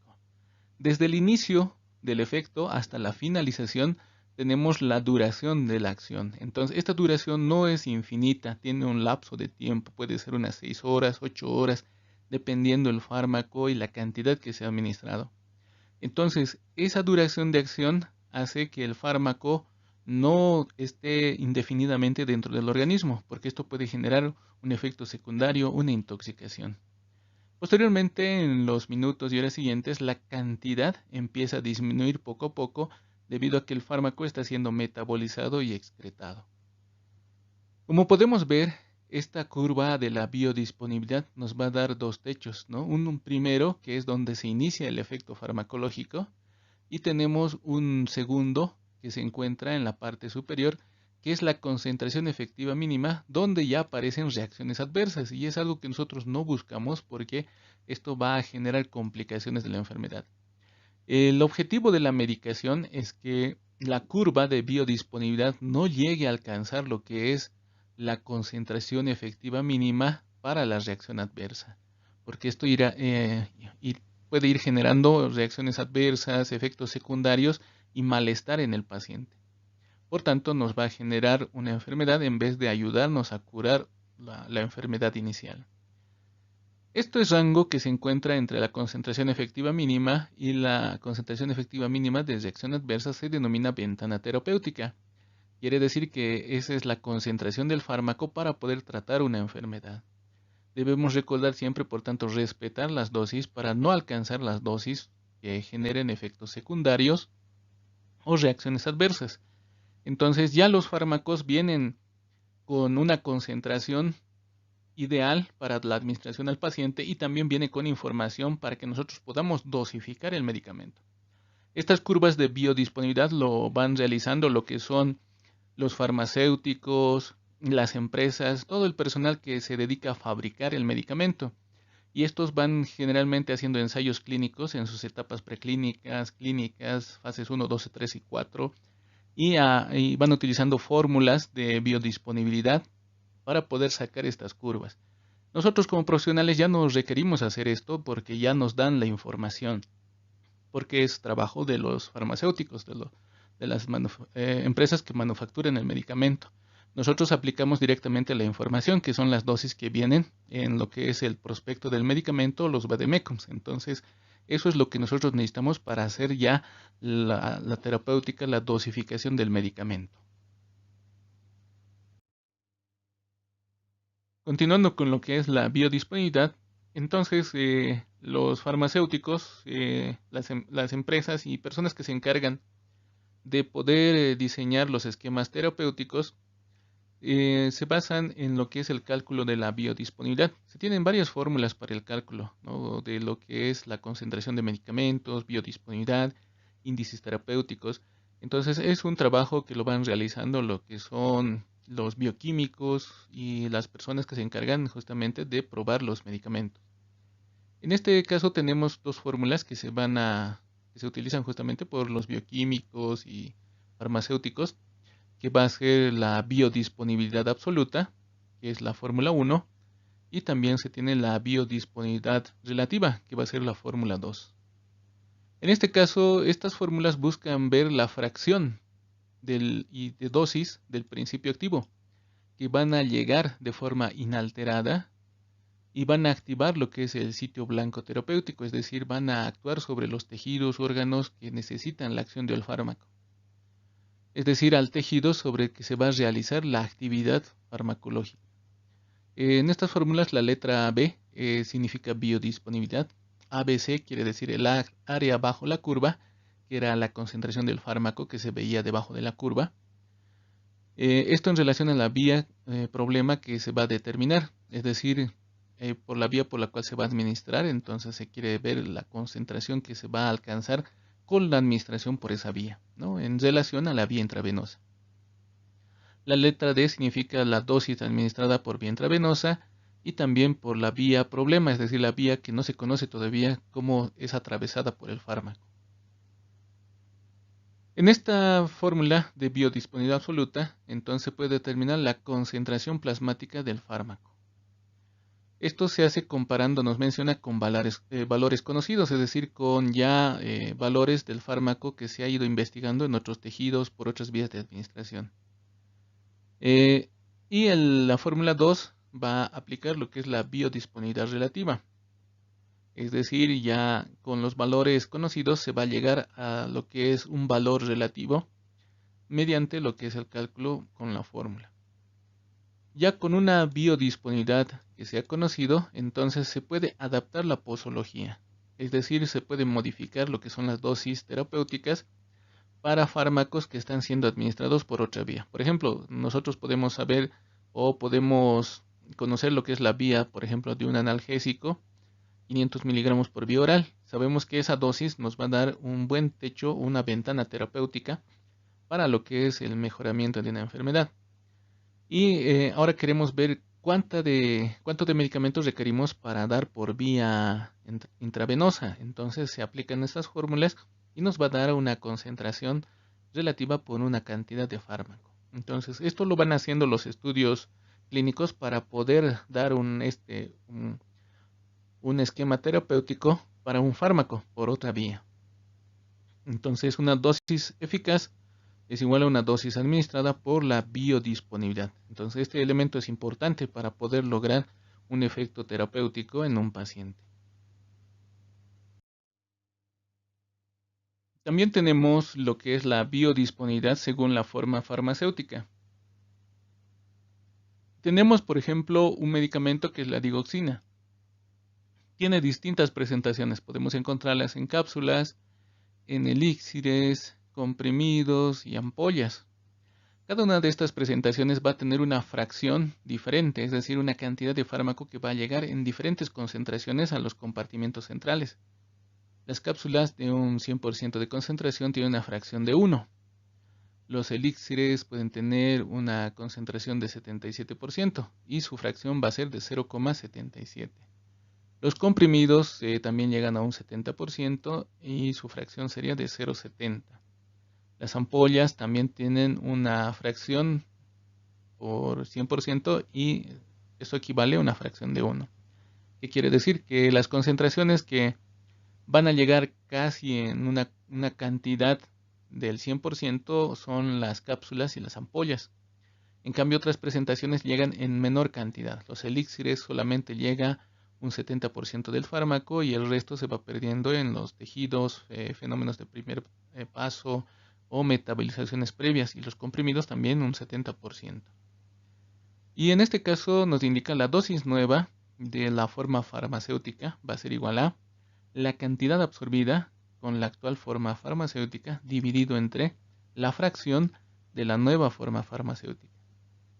Desde el inicio del efecto hasta la finalización tenemos la duración de la acción. Entonces, esta duración no es infinita, tiene un lapso de tiempo, puede ser unas 6 horas, 8 horas, dependiendo del fármaco y la cantidad que se ha administrado. Entonces, esa duración de acción hace que el fármaco no esté indefinidamente dentro del organismo, porque esto puede generar un efecto secundario, una intoxicación. Posteriormente, en los minutos y horas siguientes, la cantidad empieza a disminuir poco a poco debido a que el fármaco está siendo metabolizado y excretado. Como podemos ver, esta curva de la biodisponibilidad nos va a dar dos techos, ¿no? Un primero, que es donde se inicia el efecto farmacológico, y tenemos un segundo que se encuentra en la parte superior, que es la concentración efectiva mínima, donde ya aparecen reacciones adversas, y es algo que nosotros no buscamos porque esto va a generar complicaciones de la enfermedad. El objetivo de la medicación es que la curva de biodisponibilidad no llegue a alcanzar lo que es la concentración efectiva mínima para la reacción adversa, porque esto puede ir generando reacciones adversas, efectos secundarios y malestar en el paciente. Por tanto, nos va a generar una enfermedad en vez de ayudarnos a curar la enfermedad inicial. Esto es rango que se encuentra entre la concentración efectiva mínima y la concentración efectiva mínima de reacción adversa se denomina ventana terapéutica. Quiere decir que esa es la concentración del fármaco para poder tratar una enfermedad. Debemos recordar siempre, por tanto, respetar las dosis para no alcanzar las dosis que generen efectos secundarios o reacciones adversas. Entonces ya los fármacos vienen con una concentración ideal para la administración al paciente y también viene con información para que nosotros podamos dosificar el medicamento. Estas curvas de biodisponibilidad lo van realizando lo que son los farmacéuticos, las empresas, todo el personal que se dedica a fabricar el medicamento. Y estos van generalmente haciendo ensayos clínicos en sus etapas preclínicas, clínicas, fases 1, 2, 3 y 4, y van utilizando fórmulas de biodisponibilidad para poder sacar estas curvas. Nosotros como profesionales ya no requerimos hacer esto porque ya nos dan la información, porque es trabajo de los farmacéuticos, de las empresas que manufacturan el medicamento. Nosotros aplicamos directamente la información, que son las dosis que vienen en lo que es el prospecto del medicamento, los vademecums. Entonces, eso es lo que nosotros necesitamos para hacer ya la terapéutica, la dosificación del medicamento. Continuando con lo que es la biodisponibilidad, entonces los farmacéuticos, las empresas y personas que se encargan de poder diseñar los esquemas terapéuticos se basan en lo que es el cálculo de la biodisponibilidad. Se tienen varias fórmulas para el cálculo, ¿no?, de lo que es la concentración de medicamentos, biodisponibilidad, índices terapéuticos. Entonces es un trabajo que lo van realizando lo que son los bioquímicos y las personas que se encargan justamente de probar los medicamentos. En este caso tenemos dos fórmulas que se utilizan justamente por los bioquímicos y farmacéuticos, que va a ser la biodisponibilidad absoluta, que es la fórmula 1, y también se tiene la biodisponibilidad relativa, que va a ser la fórmula 2. En este caso, estas fórmulas buscan ver la fracción y de dosis del principio activo, que van a llegar de forma inalterada y van a activar lo que es el sitio blanco terapéutico, es decir, van a actuar sobre los tejidos, órganos que necesitan la acción del fármaco. Es decir, al tejido sobre el que se va a realizar la actividad farmacológica. En estas fórmulas la letra B significa biodisponibilidad, ABC quiere decir el área bajo la curva, que era la concentración del fármaco que se veía debajo de la curva. Esto en relación a la vía problema que se va a determinar, es decir, por la vía por la cual se va a administrar, entonces se quiere ver la concentración que se va a alcanzar con la administración por esa vía, ¿no?, en relación a la vía intravenosa. La letra D significa la dosis administrada por vía intravenosa y también por la vía problema, es decir, la vía que no se conoce todavía cómo es atravesada por el fármaco. En esta fórmula de biodisponibilidad absoluta, entonces se puede determinar la concentración plasmática del fármaco. Esto se hace comparando, nos menciona, con valores conocidos, es decir, con ya valores del fármaco que se ha ido investigando en otros tejidos por otras vías de administración. Y la fórmula 2 va a aplicar lo que es la biodisponibilidad relativa. Es decir, ya con los valores conocidos se va a llegar a lo que es un valor relativo mediante lo que es el cálculo con la fórmula. Ya con una biodisponibilidad que se ha conocido, entonces se puede adaptar la posología. Es decir, se puede modificar lo que son las dosis terapéuticas para fármacos que están siendo administrados por otra vía. Por ejemplo, nosotros podemos saber o podemos conocer lo que es la vía, por ejemplo, de un analgésico, 500 miligramos por vía oral. Sabemos que esa dosis nos va a dar un buen techo, una ventana terapéutica para lo que es el mejoramiento de una enfermedad. Y ahora queremos ver cuánto de medicamentos requerimos para dar por vía intravenosa. Entonces se aplican estas fórmulas y nos va a dar una concentración relativa por una cantidad de fármaco. Entonces esto lo van haciendo los estudios clínicos para poder dar un esquema terapéutico para un fármaco por otra vía. Entonces una dosis eficaz es igual a una dosis administrada por la biodisponibilidad. Entonces este elemento es importante para poder lograr un efecto terapéutico en un paciente. También tenemos lo que es la biodisponibilidad según la forma farmacéutica. Tenemos, por ejemplo, un medicamento que es la digoxina. Tiene distintas presentaciones. Podemos encontrarlas en cápsulas, en elixires, comprimidos y ampollas. Cada una de estas presentaciones va a tener una fracción diferente, es decir, una cantidad de fármaco que va a llegar en diferentes concentraciones a los compartimentos centrales. Las cápsulas de un 100% de concentración tienen una fracción de 1. Los elixires pueden tener una concentración de 77% y su fracción va a ser de 0,77. Los comprimidos también llegan a un 70% y su fracción sería de 0,70. Las ampollas también tienen una fracción por 100% y eso equivale a una fracción de 1. ¿Qué quiere decir? Que las concentraciones que van a llegar casi en una cantidad del 100% son las cápsulas y las ampollas. En cambio, otras presentaciones llegan en menor cantidad. Los elixires solamente llega un 70% del fármaco y el resto se va perdiendo en los tejidos, fenómenos de primer paso o metabolizaciones previas, y los comprimidos también un 70%. Y en este caso nos indica la dosis nueva de la forma farmacéutica va a ser igual a la cantidad absorbida con la actual forma farmacéutica dividido entre la fracción de la nueva forma farmacéutica.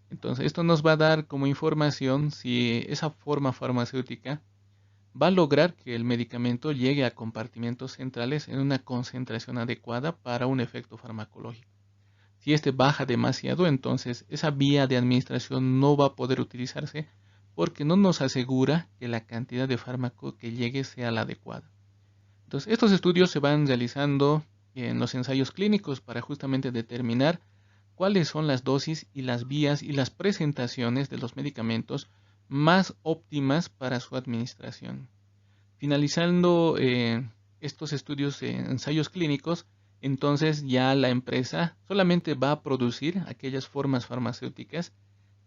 Entonces esto nos va a dar como información si esa forma farmacéutica va a lograr que el medicamento llegue a compartimentos centrales en una concentración adecuada para un efecto farmacológico. Si este baja demasiado, entonces esa vía de administración no va a poder utilizarse porque no nos asegura que la cantidad de fármaco que llegue sea la adecuada. Entonces estos estudios se van realizando en los ensayos clínicos para justamente determinar cuáles son las dosis y las vías y las presentaciones de los medicamentos más óptimas para su administración. Finalizando estos estudios en ensayos clínicos, entonces ya la empresa solamente va a producir aquellas formas farmacéuticas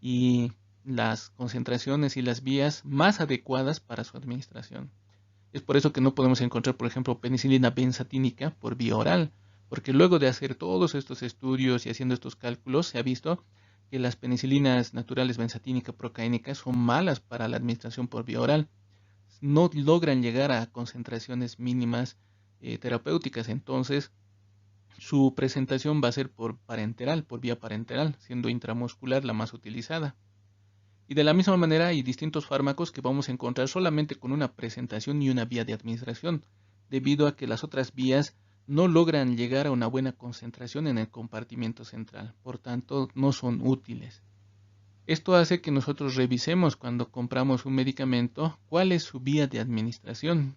y las concentraciones y las vías más adecuadas para su administración. Es por eso que no podemos encontrar, por ejemplo, penicilina benzatínica por vía oral, porque luego de hacer todos estos estudios y haciendo estos cálculos, se ha visto que las penicilinas naturales benzatínica procaínicas son malas para la administración por vía oral. No logran llegar a concentraciones mínimas terapéuticas, entonces su presentación va a ser por parenteral, por vía parenteral, siendo intramuscular la más utilizada. Y de la misma manera hay distintos fármacos que vamos a encontrar solamente con una presentación y una vía de administración, debido a que las otras vías no logran llegar a una buena concentración en el compartimento central, por tanto no son útiles. Esto hace que nosotros revisemos cuando compramos un medicamento cuál es su vía de administración,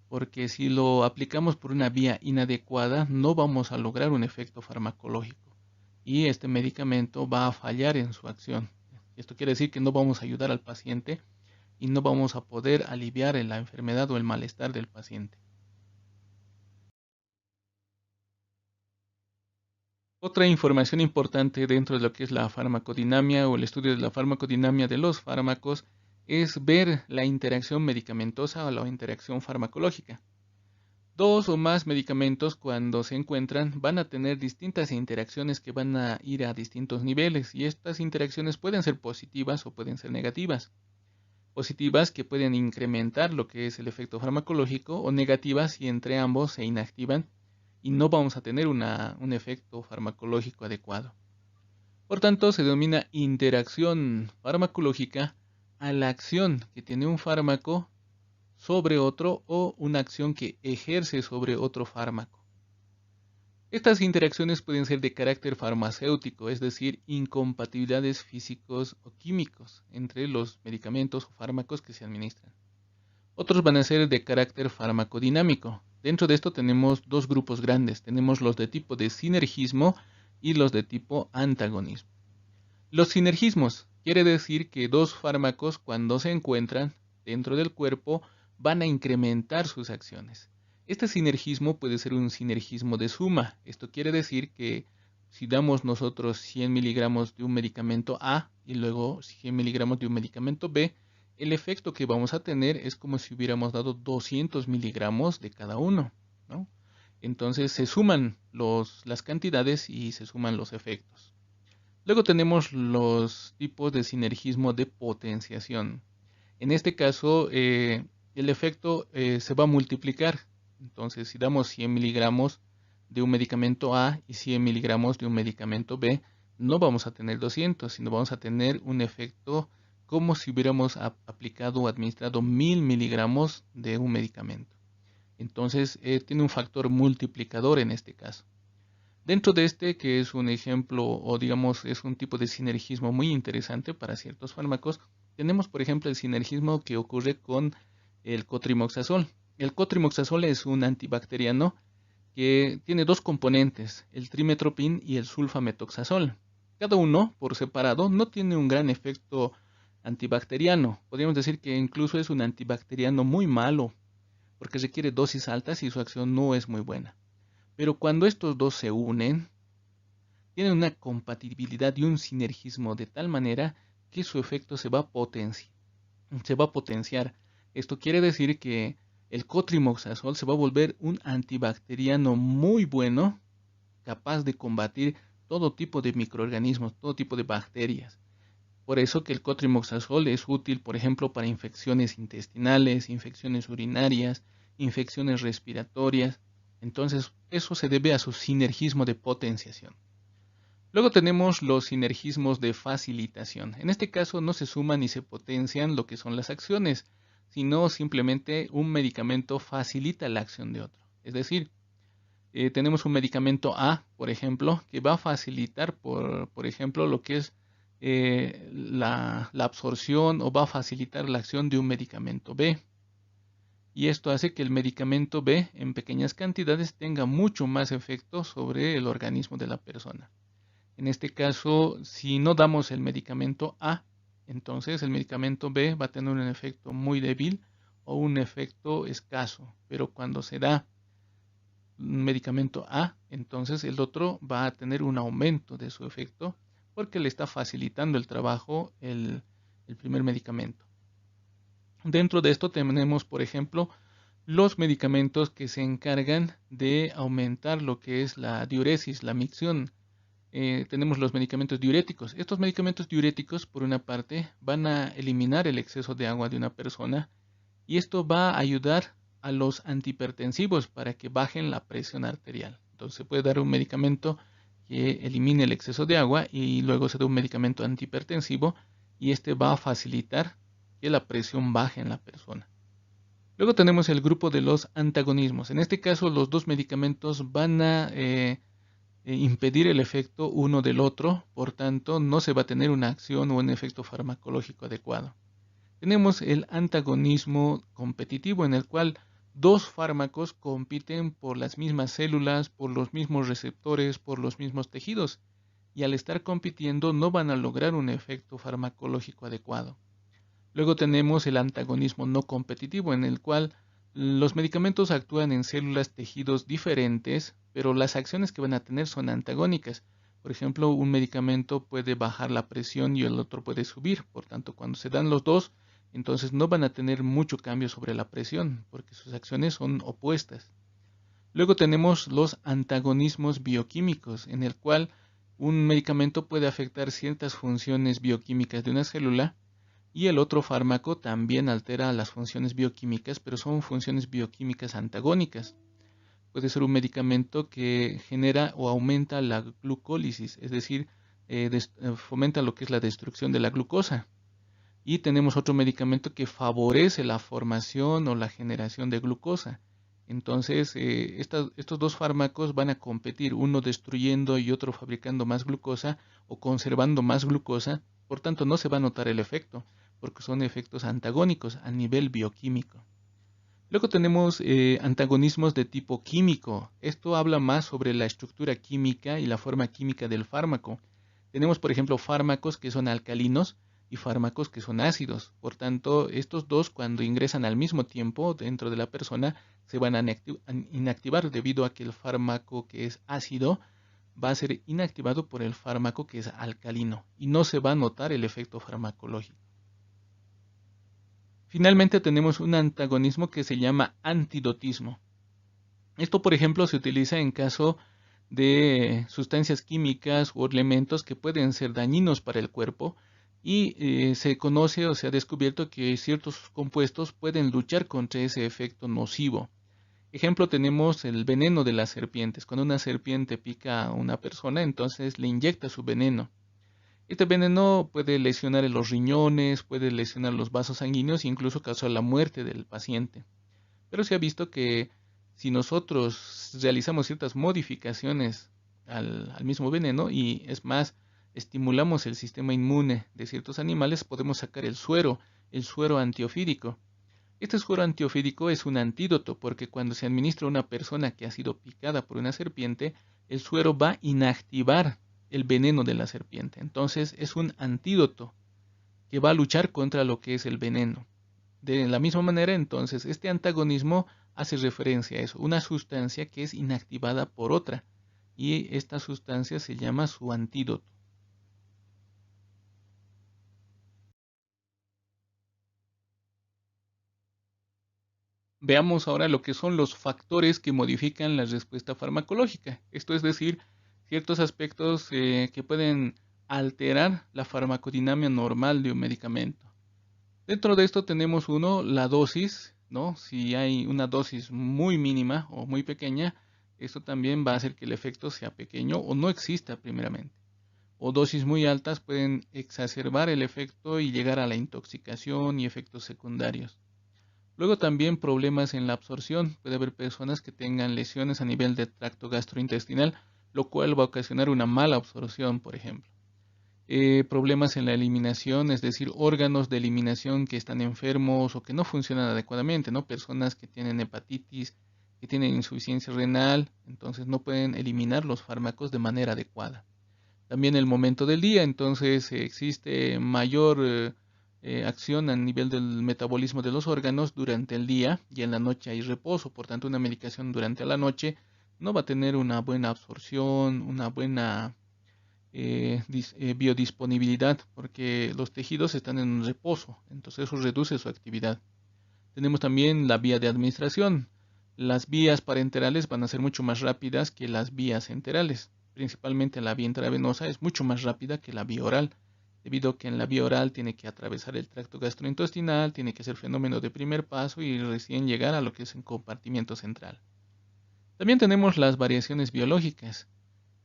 porque si lo aplicamos por una vía inadecuada no vamos a lograr un efecto farmacológico y este medicamento va a fallar en su acción. Esto quiere decir que no vamos a ayudar al paciente y no vamos a poder aliviar la enfermedad o el malestar del paciente. Otra información importante dentro de lo que es la farmacodinamia o el estudio de la farmacodinamia de los fármacos es ver la interacción medicamentosa o la interacción farmacológica. Dos o más medicamentos cuando se encuentran van a tener distintas interacciones que van a ir a distintos niveles y estas interacciones pueden ser positivas o pueden ser negativas. Positivas que pueden incrementar lo que es el efecto farmacológico o negativas si entre ambos se inactivan y no vamos a tener un efecto farmacológico adecuado. Por tanto, se denomina interacción farmacológica a la acción que tiene un fármaco sobre otro o una acción que ejerce sobre otro fármaco. Estas interacciones pueden ser de carácter farmacéutico, es decir, incompatibilidades físicos o químicos entre los medicamentos o fármacos que se administran. Otros van a ser de carácter farmacodinámico. Dentro de esto tenemos dos grupos grandes. Tenemos los de tipo de sinergismo y los de tipo antagonismo. Los sinergismos quiere decir que dos fármacos cuando se encuentran dentro del cuerpo van a incrementar sus acciones. Este sinergismo puede ser un sinergismo de suma. Esto quiere decir que si damos nosotros 100 miligramos de un medicamento A y luego 100 miligramos de un medicamento B, el efecto que vamos a tener es como si hubiéramos dado 200 miligramos de cada uno, ¿no? Entonces se suman las cantidades y se suman los efectos. Luego tenemos los tipos de sinergismo de potenciación. En este caso, el efecto se va a multiplicar. Entonces, si damos 100 miligramos de un medicamento A y 100 miligramos de un medicamento B, no vamos a tener 200, sino vamos a tener un efecto como si hubiéramos aplicado o administrado 1000 miligramos de un medicamento. Entonces, tiene un factor multiplicador en este caso. Dentro de este, que es un ejemplo o digamos es un tipo de sinergismo muy interesante para ciertos fármacos, tenemos por ejemplo el sinergismo que ocurre con el cotrimoxazol. El cotrimoxazol es un antibacteriano que tiene dos componentes, el trimetoprim y el sulfametoxazol. Cada uno por separado no tiene un gran efecto antibacteriano. Podríamos decir que incluso es un antibacteriano muy malo porque requiere dosis altas y su acción no es muy buena. Pero cuando estos dos se unen, tienen una compatibilidad y un sinergismo de tal manera que su efecto se va a potenciar. Esto quiere decir que el cotrimoxazol se va a volver un antibacteriano muy bueno, capaz de combatir todo tipo de microorganismos, todo tipo de bacterias. Por eso que el cotrimoxazol es útil, por ejemplo, para infecciones intestinales, infecciones urinarias, infecciones respiratorias. Entonces, eso se debe a su sinergismo de potenciación. Luego tenemos los sinergismos de facilitación. En este caso no se suman ni se potencian lo que son las acciones, sino simplemente un medicamento facilita la acción de otro. Es decir, tenemos un medicamento A, por ejemplo, que va a facilitar, por ejemplo, lo que es la absorción o va a facilitar la acción de un medicamento B. Y esto hace que el medicamento B en pequeñas cantidades tenga mucho más efecto sobre el organismo de la persona. En este caso, si no damos el medicamento A, entonces el medicamento B va a tener un efecto muy débil o un efecto escaso. Pero cuando se da un medicamento A, entonces el otro va a tener un aumento de su efecto porque le está facilitando el trabajo el primer medicamento. Dentro de esto tenemos, por ejemplo, los medicamentos que se encargan de aumentar lo que es la diuresis, la micción. Tenemos los medicamentos diuréticos. Estos medicamentos diuréticos, por una parte, van a eliminar el exceso de agua de una persona y esto va a ayudar a los antihipertensivos para que bajen la presión arterial. Entonces se puede dar un medicamento que elimine el exceso de agua y luego se da un medicamento antihipertensivo y este va a facilitar que la presión baje en la persona. Luego tenemos el grupo de los antagonismos. En este caso los dos medicamentos van a impedir el efecto uno del otro, por tanto no se va a tener una acción o un efecto farmacológico adecuado. Tenemos el antagonismo competitivo en el cual dos fármacos compiten por las mismas células, por los mismos receptores, por los mismos tejidos y al estar compitiendo no van a lograr un efecto farmacológico adecuado. Luego tenemos el antagonismo no competitivo, en el cual los medicamentos actúan en células, tejidos diferentes, pero las acciones que van a tener son antagónicas. Por ejemplo, un medicamento puede bajar la presión y el otro puede subir. Por tanto, cuando se dan los dos, entonces no van a tener mucho cambio sobre la presión, porque sus acciones son opuestas. Luego tenemos los antagonismos bioquímicos, en el cual un medicamento puede afectar ciertas funciones bioquímicas de una célula y el otro fármaco también altera las funciones bioquímicas, pero son funciones bioquímicas antagónicas. Puede ser un medicamento que genera o aumenta la glucólisis, es decir, fomenta lo que es la destrucción de la glucosa. Y tenemos otro medicamento que favorece la formación o la generación de glucosa. Entonces, estos dos fármacos van a competir, uno destruyendo y otro fabricando más glucosa o conservando más glucosa. Por tanto, no se va a notar el efecto, porque son efectos antagónicos a nivel bioquímico. Luego tenemos antagonismos de tipo químico. Esto habla más sobre la estructura química y la forma química del fármaco. Tenemos, por ejemplo, fármacos que son alcalinos y fármacos que son ácidos. Por tanto, estos dos, cuando ingresan al mismo tiempo dentro de la persona, se van a inactivar debido a que el fármaco que es ácido va a ser inactivado por el fármaco que es alcalino y no se va a notar el efecto farmacológico. Finalmente tenemos un antagonismo que se llama antidotismo. Esto, por ejemplo, se utiliza en caso de sustancias químicas o elementos que pueden ser dañinos para el cuerpo y se conoce o se ha descubierto que ciertos compuestos pueden luchar contra ese efecto nocivo. Ejemplo, tenemos el veneno de las serpientes. Cuando una serpiente pica a una persona, entonces le inyecta su veneno. Este veneno puede lesionar los riñones, puede lesionar los vasos sanguíneos e incluso causar la muerte del paciente. Pero se ha visto que si nosotros realizamos ciertas modificaciones al mismo veneno y es más, estimulamos el sistema inmune de ciertos animales, podemos sacar el suero antiofídico. Este suero antiofídico es un antídoto porque cuando se administra a una persona que ha sido picada por una serpiente, el suero va a inactivar el veneno de la serpiente. Entonces es un antídoto que va a luchar contra lo que es el veneno. De la misma manera, entonces, este antagonismo hace referencia a eso, una sustancia que es inactivada por otra, y esta sustancia se llama su antídoto. Veamos ahora lo que son los factores que modifican la respuesta farmacológica. Esto es decir, ciertos aspectos que pueden alterar la farmacodinámica normal de un medicamento. Dentro de esto tenemos uno, la dosis, ¿no? Si hay una dosis muy mínima o muy pequeña, esto también va a hacer que el efecto sea pequeño o no exista primeramente. O dosis muy altas pueden exacerbar el efecto y llegar a la intoxicación y efectos secundarios. Luego también problemas en la absorción. Puede haber personas que tengan lesiones a nivel del tracto gastrointestinal, lo cual va a ocasionar una mala absorción, por ejemplo. Problemas en la eliminación, es decir, órganos de eliminación que están enfermos o que no funcionan adecuadamente, ¿no? Personas que tienen hepatitis, que tienen insuficiencia renal, entonces no pueden eliminar los fármacos de manera adecuada. También el momento del día, entonces existe mayor acción a nivel del metabolismo de los órganos durante el día y en la noche hay reposo, por tanto una medicación durante la noche no va a tener una buena absorción, una buena biodisponibilidad, porque los tejidos están en reposo, entonces eso reduce su actividad. Tenemos también la vía de administración. Las vías parenterales van a ser mucho más rápidas que las vías enterales. Principalmente la vía intravenosa es mucho más rápida que la vía oral, debido a que en la vía oral tiene que atravesar el tracto gastrointestinal, tiene que hacer fenómeno de primer paso y recién llegar a lo que es el compartimiento central. También tenemos las variaciones biológicas.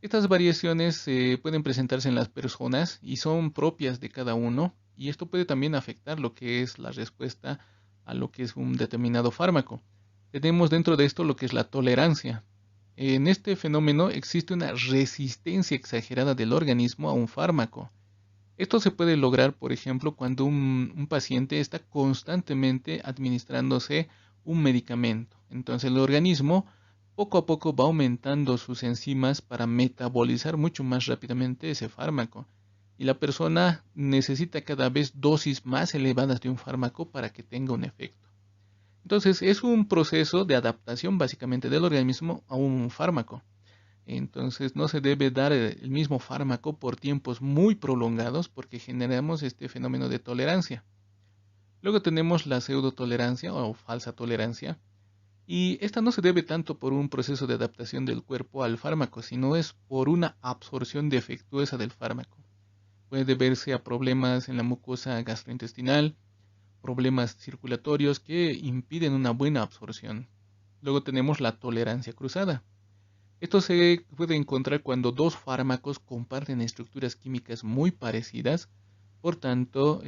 Estas variaciones pueden presentarse en las personas y son propias de cada uno, y esto puede también afectar lo que es la respuesta a lo que es un determinado fármaco. Tenemos dentro de esto lo que es la tolerancia. En este fenómeno existe una resistencia exagerada del organismo a un fármaco. Esto se puede lograr, por ejemplo, cuando un paciente está constantemente administrándose un medicamento. Entonces el organismo poco a poco va aumentando sus enzimas para metabolizar mucho más rápidamente ese fármaco. y la persona necesita cada vez dosis más elevadas de un fármaco para que tenga un efecto. Entonces es un proceso de adaptación básicamente del organismo a un fármaco. Entonces no se debe dar el mismo fármaco por tiempos muy prolongados porque generamos este fenómeno de tolerancia. Luego tenemos la pseudotolerancia o falsa tolerancia, y esta no se debe tanto por un proceso de adaptación del cuerpo al fármaco, sino es por una absorción defectuosa del fármaco. Puede deberse a problemas en la mucosa gastrointestinal, problemas circulatorios que impiden una buena absorción. Luego tenemos la tolerancia cruzada. Esto se puede encontrar cuando dos fármacos comparten estructuras químicas muy parecidas. Por tanto,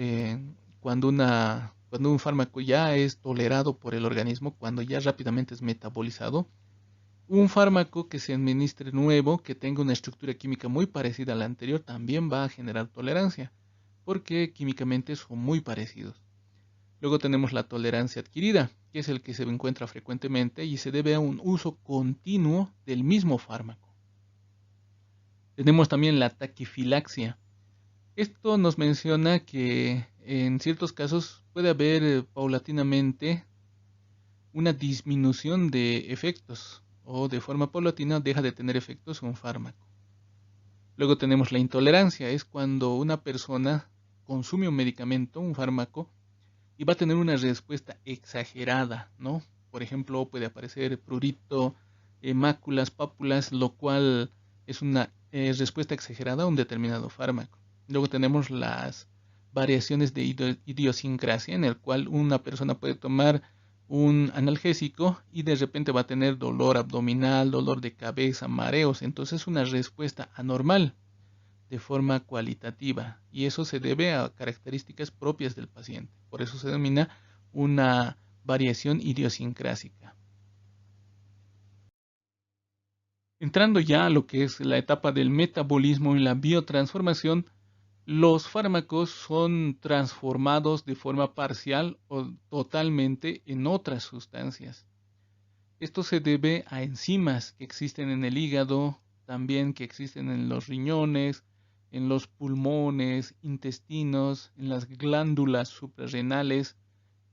cuando un fármaco ya es tolerado por el organismo, cuando ya rápidamente es metabolizado, un fármaco que se administre nuevo, que tenga una estructura química muy parecida a la anterior, también va a generar tolerancia, porque químicamente son muy parecidos. Luego tenemos la tolerancia adquirida, que es el que se encuentra frecuentemente y se debe a un uso continuo del mismo fármaco. Tenemos también la taquifilaxia. Esto nos menciona que en ciertos casos puede haber paulatinamente una disminución de efectos o de forma paulatina deja de tener efectos un fármaco. Luego tenemos la intolerancia, es cuando una persona consume un medicamento, un fármaco, y va a tener una respuesta exagerada, ¿no? Por ejemplo, puede aparecer prurito, máculas, pápulas, lo cual es una respuesta exagerada a un determinado fármaco. Luego tenemos las variaciones de idiosincrasia, en el cual una persona puede tomar un analgésico y de repente va a tener dolor abdominal, dolor de cabeza, mareos. Entonces es una respuesta anormal de forma cualitativa y eso se debe a características propias del paciente. Por eso se denomina una variación idiosincrásica. Entrando ya a lo que es la etapa del metabolismo y la biotransformación, los fármacos son transformados de forma parcial o totalmente en otras sustancias. Esto se debe a enzimas que existen en el hígado, también que existen en los riñones, en los pulmones, intestinos, en las glándulas suprarrenales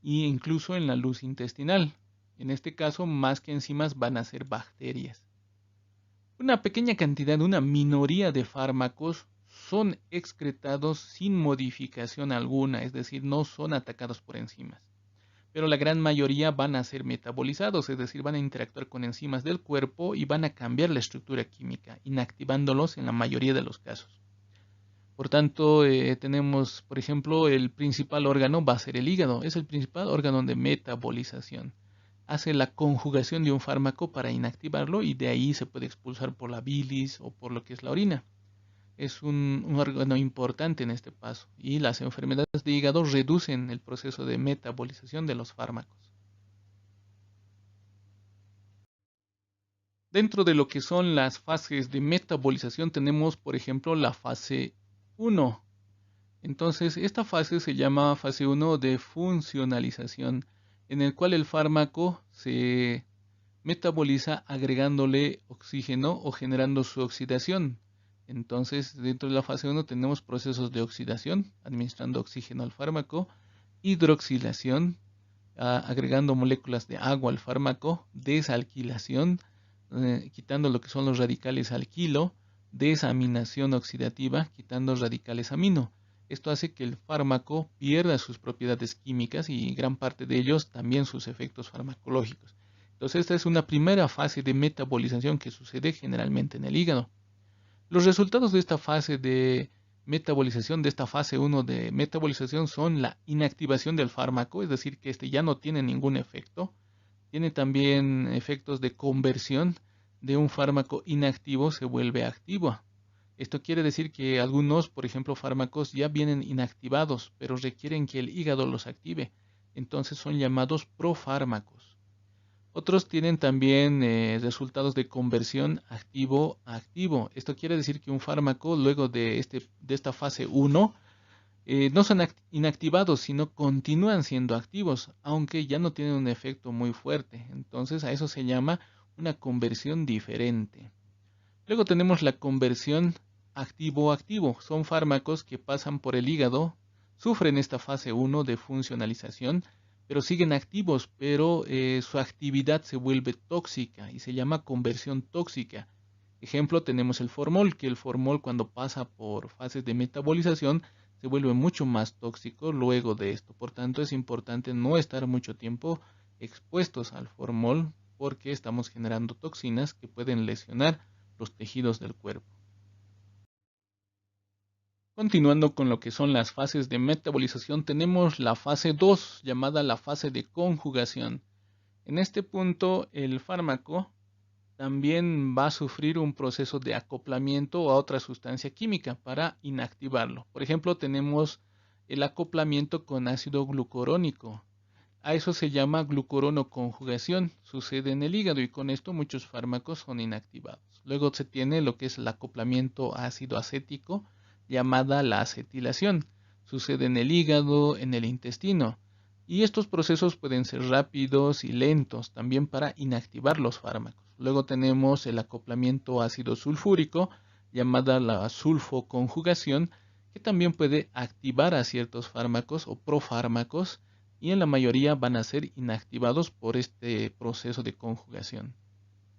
e incluso en la luz intestinal. En este caso, más que enzimas, van a ser bacterias. Una pequeña cantidad, una minoría de fármacos son excretados sin modificación alguna, es decir, no son atacados por enzimas. Pero la gran mayoría van a ser metabolizados, es decir, van a interactuar con enzimas del cuerpo y van a cambiar la estructura química, inactivándolos en la mayoría de los casos. Por tanto, tenemos, por ejemplo, el principal órgano va a ser el hígado, es el principal órgano de metabolización. Hace la conjugación de un fármaco para inactivarlo y de ahí se puede expulsar por la bilis o por lo que es la orina. Es un órgano importante en este paso y las enfermedades de hígado reducen el proceso de metabolización de los fármacos. Dentro de lo que son las fases de metabolización tenemos, por ejemplo, la fase 1. Entonces, esta fase se llama fase 1 de funcionalización, en el cual el fármaco se metaboliza agregándole oxígeno o generando su oxidación. Entonces, dentro de la fase 1 tenemos procesos de oxidación, administrando oxígeno al fármaco, hidroxilación, agregando moléculas de agua al fármaco, desalquilación, quitando lo que son los radicales alquilo, desaminación oxidativa, quitando radicales amino. Esto hace que el fármaco pierda sus propiedades químicas y gran parte de ellos también sus efectos farmacológicos. Entonces esta es una primera fase de metabolización que sucede generalmente en el hígado. Los resultados de esta fase de metabolización, de esta fase 1 de metabolización, son la inactivación del fármaco, es decir, que este ya no tiene ningún efecto. Tiene también efectos de conversión de un fármaco inactivo se vuelve activo. Esto quiere decir que algunos, por ejemplo, fármacos ya vienen inactivados, pero requieren que el hígado los active. Entonces son llamados profármacos. Otros tienen también resultados de conversión activo a activo. Esto quiere decir que un fármaco, luego de esta fase 1, no son inactivados, sino continúan siendo activos, aunque ya no tienen un efecto muy fuerte. Entonces a eso se llama una conversión diferente. Luego tenemos la conversión activo-activo. Son fármacos que pasan por el hígado, sufren esta fase 1 de funcionalización, pero siguen activos, pero su actividad se vuelve tóxica y se llama conversión tóxica. Ejemplo, tenemos el formol, que el formol cuando pasa por fases de metabolización se vuelve mucho más tóxico luego de esto. Por tanto, es importante no estar mucho tiempo expuestos al formol porque estamos generando toxinas que pueden lesionar los tejidos del cuerpo. Continuando con lo que son las fases de metabolización, tenemos la fase 2, llamada la fase de conjugación. En este punto, el fármaco también va a sufrir un proceso de acoplamiento a otra sustancia química para inactivarlo. Por ejemplo, tenemos el acoplamiento con ácido glucurónico. A eso se llama glucuronoconjugación. Sucede en el hígado y con esto muchos fármacos son inactivados. Luego se tiene lo que es el acoplamiento ácido acético, llamada la acetilación. Sucede en el hígado, en el intestino. Y estos procesos pueden ser rápidos y lentos también para inactivar los fármacos. Luego tenemos el acoplamiento ácido sulfúrico, llamada la sulfoconjugación, que también puede activar a ciertos fármacos o profármacos y en la mayoría van a ser inactivados por este proceso de conjugación.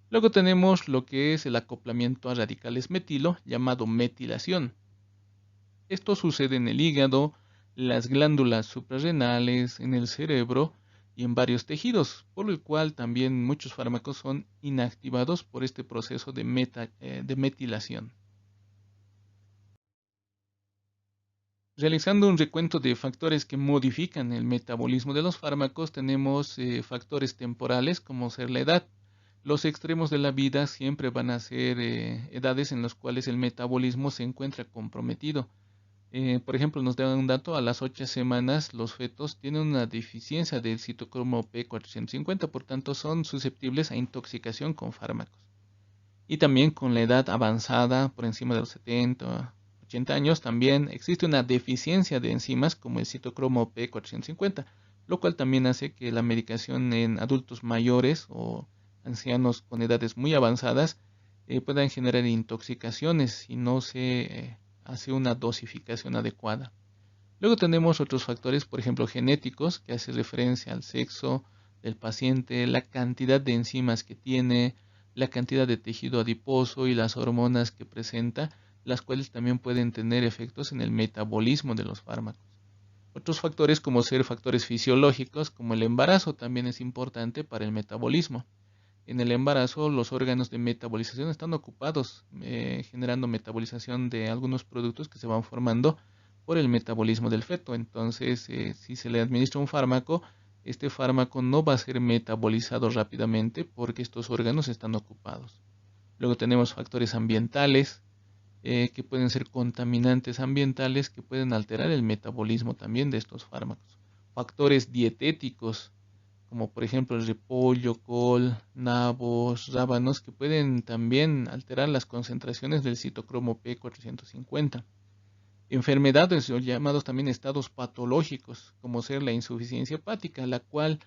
Luego tenemos lo que es el acoplamiento a radicales metilo, llamado metilación. Esto sucede en el hígado, las glándulas suprarrenales, en el cerebro y en varios tejidos, por lo cual también muchos fármacos son inactivados por este proceso de metilación. Realizando un recuento de factores que modifican el metabolismo de los fármacos, tenemos factores temporales como ser la edad. Los extremos de la vida siempre van a ser edades en las cuales el metabolismo se encuentra comprometido. Por ejemplo, nos da un dato, a las 8 semanas los fetos tienen una deficiencia del citocromo P450, por tanto son susceptibles a intoxicación con fármacos. Y también con la edad avanzada, por encima de los 70, 80 años, también existe una deficiencia de enzimas como el citocromo P450, lo cual también hace que la medicación en adultos mayores o ancianos con edades muy avanzadas puedan generar intoxicaciones si no se hace una dosificación adecuada. Luego tenemos otros factores, por ejemplo, genéticos, que hace referencia al sexo del paciente, la cantidad de enzimas que tiene, la cantidad de tejido adiposo y las hormonas que presenta, las cuales también pueden tener efectos en el metabolismo de los fármacos. Otros factores como ser factores fisiológicos, como el embarazo, también es importante para el metabolismo. En el embarazo los órganos de metabolización están ocupados generando metabolización de algunos productos que se van formando por el metabolismo del feto. Entonces, si se le administra un fármaco, este fármaco no va a ser metabolizado rápidamente porque estos órganos están ocupados. Luego tenemos factores ambientales, que pueden ser contaminantes ambientales que pueden alterar el metabolismo también de estos fármacos. Factores dietéticos, como por ejemplo el repollo, col, nabos, rábanos, que pueden también alterar las concentraciones del citocromo P450. Enfermedades o llamados también estados patológicos, como ser la insuficiencia hepática, la cual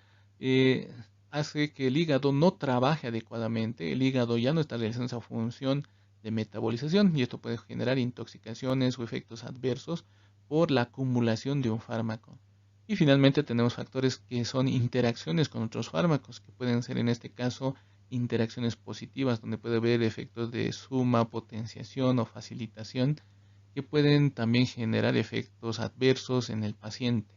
hace que el hígado no trabaje adecuadamente, el hígado ya no está realizando esa función de metabolización y esto puede generar intoxicaciones o efectos adversos por la acumulación de un fármaco. Y finalmente tenemos factores que son interacciones con otros fármacos, que pueden ser en este caso interacciones positivas, donde puede haber efectos de suma, potenciación o facilitación, que pueden también generar efectos adversos en el paciente.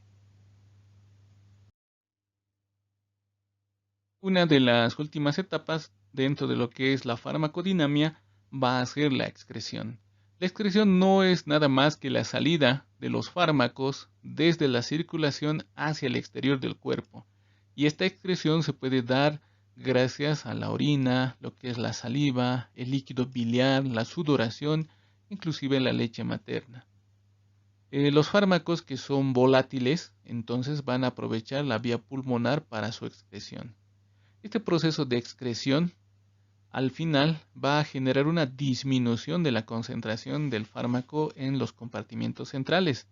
Una de las últimas etapas dentro de lo que es la farmacodinamia va a ser la excreción. La excreción no es nada más que la salida de los fármacos desde la circulación hacia el exterior del cuerpo. Y esta excreción se puede dar gracias a la orina, lo que es la saliva, el líquido biliar, la sudoración, inclusive la leche materna. Los fármacos que son volátiles, entonces van a aprovechar la vía pulmonar para su excreción. Este proceso de excreción al final va a generar una disminución de la concentración del fármaco en los compartimentos centrales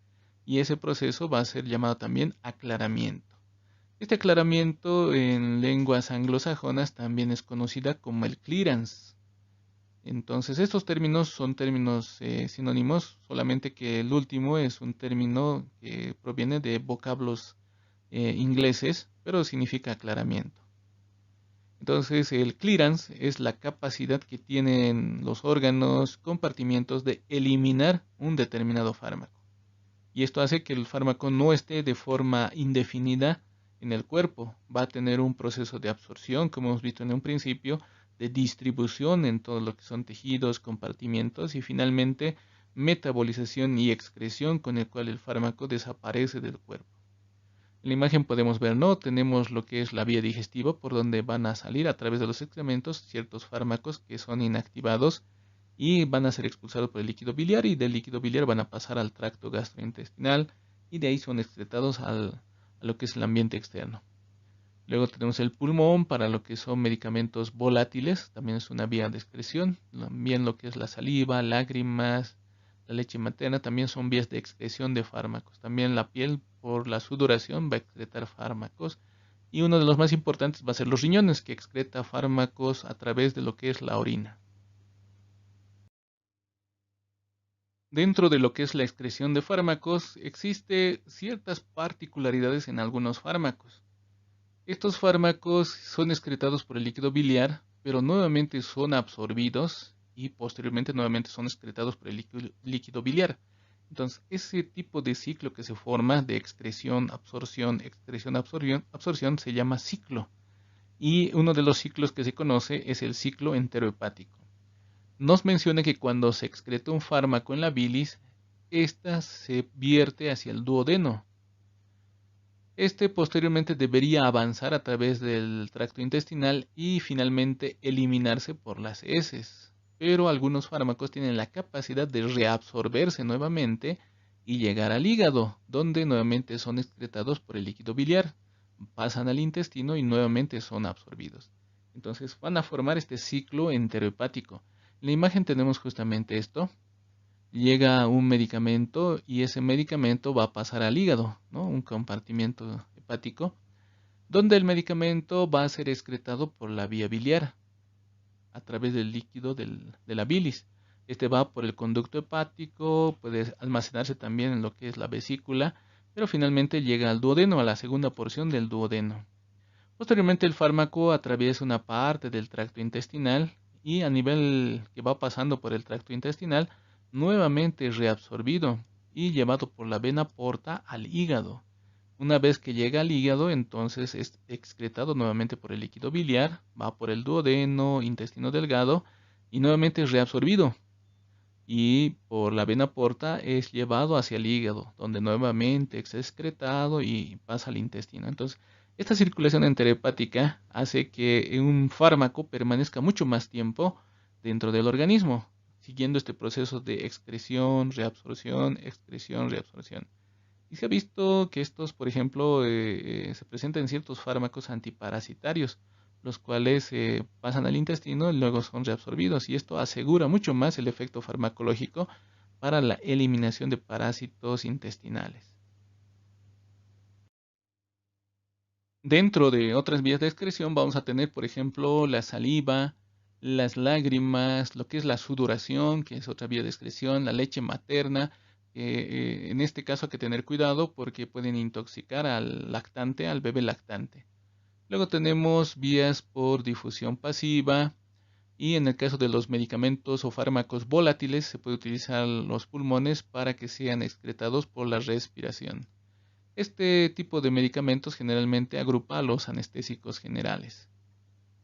y ese proceso va a ser llamado también aclaramiento. Este aclaramiento en lenguas anglosajonas también es conocida como el clearance. Entonces estos términos son términos sinónimos, solamente que el último es un término que proviene de vocablos ingleses, pero significa aclaramiento. Entonces el clearance es la capacidad que tienen los órganos, compartimientos de eliminar un determinado fármaco. Y esto hace que el fármaco no esté de forma indefinida en el cuerpo. Va a tener un proceso de absorción, como hemos visto en un principio, de distribución en todo lo que son tejidos, compartimientos y finalmente metabolización y excreción con el cual el fármaco desaparece del cuerpo. En la imagen podemos ver, ¿no? Tenemos lo que es la vía digestiva por donde van a salir a través de los excrementos ciertos fármacos que son inactivados y van a ser expulsados por el líquido biliar y del líquido biliar van a pasar al tracto gastrointestinal y de ahí son excretados a lo que es el ambiente externo. Luego tenemos el pulmón para lo que son medicamentos volátiles, también es una vía de excreción. También lo que es la saliva, lágrimas, la leche materna también son vías de excreción de fármacos. También la piel por la sudoración va a excretar fármacos. Y uno de los más importantes va a ser los riñones, que excreta fármacos a través de lo que es la orina. Dentro de lo que es la excreción de fármacos, existe ciertas particularidades en algunos fármacos. Estos fármacos son excretados por el líquido biliar, pero nuevamente son absorbidos y posteriormente nuevamente son excretados por el líquido biliar. Entonces, ese tipo de ciclo que se forma de excreción, absorción se llama ciclo. Y uno de los ciclos que se conoce es el ciclo enterohepático. Nos menciona que cuando se excreta un fármaco en la bilis, ésta se vierte hacia el duodeno. Este posteriormente debería avanzar a través del tracto intestinal y finalmente eliminarse por las heces. Pero algunos fármacos tienen la capacidad de reabsorberse nuevamente y llegar al hígado, donde nuevamente son excretados por el líquido biliar, pasan al intestino y nuevamente son absorbidos. Entonces van a formar este ciclo enterohepático. En la imagen tenemos justamente esto. Llega un medicamento y ese medicamento va a pasar al hígado, ¿no? Un compartimiento hepático, donde el medicamento va a ser excretado por la vía biliar a través del líquido de la bilis. Este va por el conducto hepático, puede almacenarse también en lo que es la vesícula, pero finalmente llega al duodeno, a la segunda porción del duodeno. Posteriormente el fármaco atraviesa una parte del tracto intestinal y a nivel que va pasando por el tracto intestinal, nuevamente reabsorbido y llevado por la vena porta al hígado. Una vez que llega al hígado, entonces es excretado nuevamente por el líquido biliar, va por el duodeno, intestino delgado y nuevamente es reabsorbido. Y por la vena porta es llevado hacia el hígado, donde nuevamente es excretado y pasa al intestino. Entonces, esta circulación enterohepática hace que un fármaco permanezca mucho más tiempo dentro del organismo, siguiendo este proceso de excreción, reabsorción, excreción, reabsorción. Y se ha visto que estos, por ejemplo, se presentan en ciertos fármacos antiparasitarios, los cuales pasan al intestino y luego son reabsorbidos. Y esto asegura mucho más el efecto farmacológico para la eliminación de parásitos intestinales. Dentro de otras vías de excreción vamos a tener, por ejemplo, la saliva, las lágrimas, lo que es la sudoración, que es otra vía de excreción, la leche materna. En este caso hay que tener cuidado porque pueden intoxicar al lactante, al bebé lactante. Luego tenemos vías por difusión pasiva y en el caso de los medicamentos o fármacos volátiles se puede utilizar los pulmones para que sean excretados por la respiración. Este tipo de medicamentos generalmente agrupa a los anestésicos generales.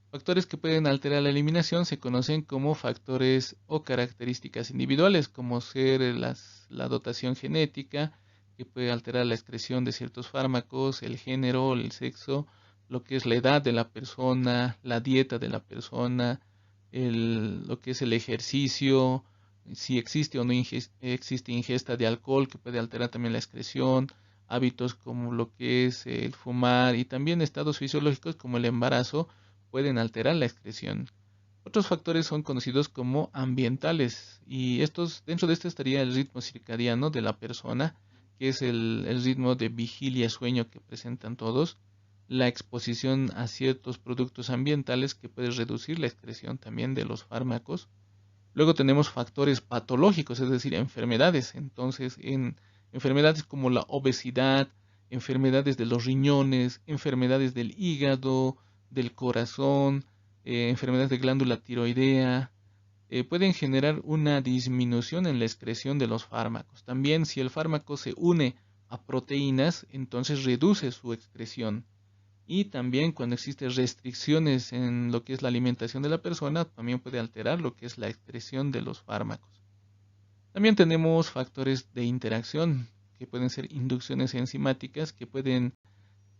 Factores que pueden alterar la eliminación se conocen como factores o características individuales, como ser la dotación genética, que puede alterar la excreción de ciertos fármacos, el género, el sexo, lo que es la edad de la persona, la dieta de la persona, lo que es el ejercicio, si existe o no existe ingesta de alcohol, que puede alterar también la excreción, hábitos como lo que es el fumar y también estados fisiológicos como el embarazo pueden alterar la excreción. Otros factores son conocidos como ambientales y dentro de esto estaría el ritmo circadiano de la persona, que es el ritmo de vigilia-sueño que presentan todos, la exposición a ciertos productos ambientales que puede reducir la excreción también de los fármacos, Luego tenemos factores patológicos, es decir, enfermedades. Entonces, en enfermedades como la obesidad, enfermedades de los riñones, enfermedades del hígado, del corazón, enfermedades de glándula tiroidea, pueden generar una disminución en la excreción de los fármacos. También si el fármaco se une a proteínas, entonces reduce su excreción. Y también cuando existen restricciones en lo que es la alimentación de la persona, también puede alterar lo que es la excreción de los fármacos. También tenemos factores de interacción, que pueden ser inducciones enzimáticas, que pueden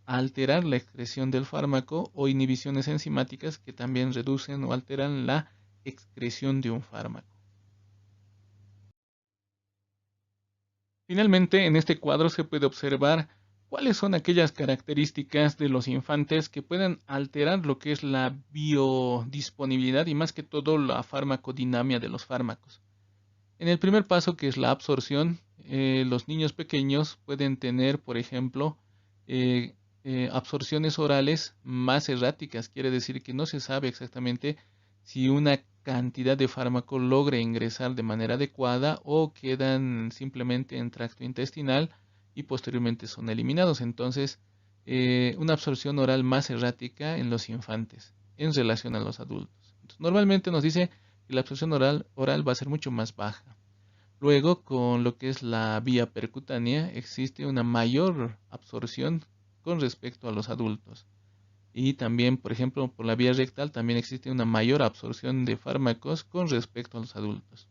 alterar la excreción del fármaco, o inhibiciones enzimáticas, que también reducen o alteran la excreción de un fármaco. Finalmente, en este cuadro se puede observar cuáles son aquellas características de los infantes que pueden alterar lo que es la biodisponibilidad y más que todo la farmacodinamia de los fármacos. En el primer paso, que es la absorción, los niños pequeños pueden tener, por ejemplo, absorciones orales más erráticas. Quiere decir que no se sabe exactamente si una cantidad de fármaco logra ingresar de manera adecuada o quedan simplemente en tracto intestinal y posteriormente son eliminados. Entonces, una absorción oral más errática en los infantes en relación a los adultos. Entonces, normalmente nos dice que la absorción oral va a ser mucho más baja. Luego, con lo que es la vía percutánea, existe una mayor absorción con respecto a los adultos. Y también, por ejemplo, por la vía rectal también existe una mayor absorción de fármacos con respecto a los adultos.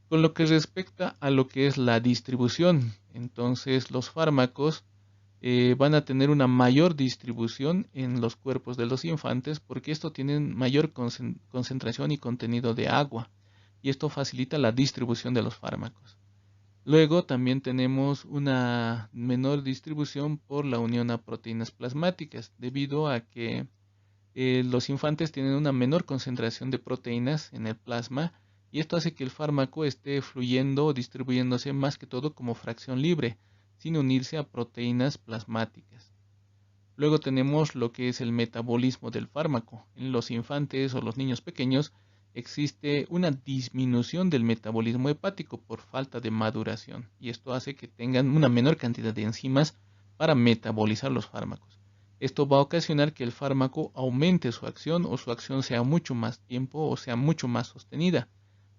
Con lo que respecta a lo que es la distribución, entonces los fármacos van a tener una mayor distribución en los cuerpos de los infantes porque estos tienen mayor concentración y contenido de agua, y esto facilita la distribución de los fármacos. Luego también tenemos una menor distribución por la unión a proteínas plasmáticas, debido a que los infantes tienen una menor concentración de proteínas en el plasma, y esto hace que el fármaco esté fluyendo o distribuyéndose más que todo como fracción libre, sin unirse a proteínas plasmáticas. Luego tenemos lo que es el metabolismo del fármaco. En los infantes o los niños pequeños existe una disminución del metabolismo hepático por falta de maduración, y esto hace que tengan una menor cantidad de enzimas para metabolizar los fármacos. Esto va a ocasionar que el fármaco aumente su acción o su acción sea mucho más tiempo o sea mucho más sostenida,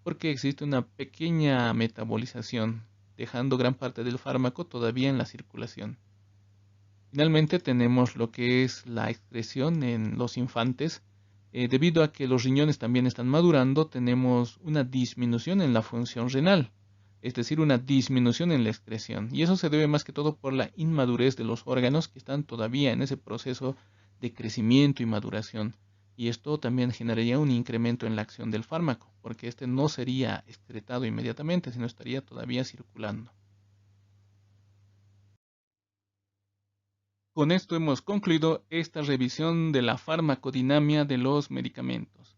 porque existe una pequeña metabolización, dejando gran parte del fármaco todavía en la circulación. Finalmente tenemos lo que es la excreción en los infantes. Debido a que los riñones también están madurando, tenemos una disminución en la función renal, es decir, una disminución en la excreción. Y eso se debe más que todo por la inmadurez de los órganos que están todavía en ese proceso de crecimiento y maduración. Y esto también generaría un incremento en la acción del fármaco, porque este no sería excretado inmediatamente, sino estaría todavía circulando. Con esto hemos concluido esta revisión de la farmacodinamia de los medicamentos.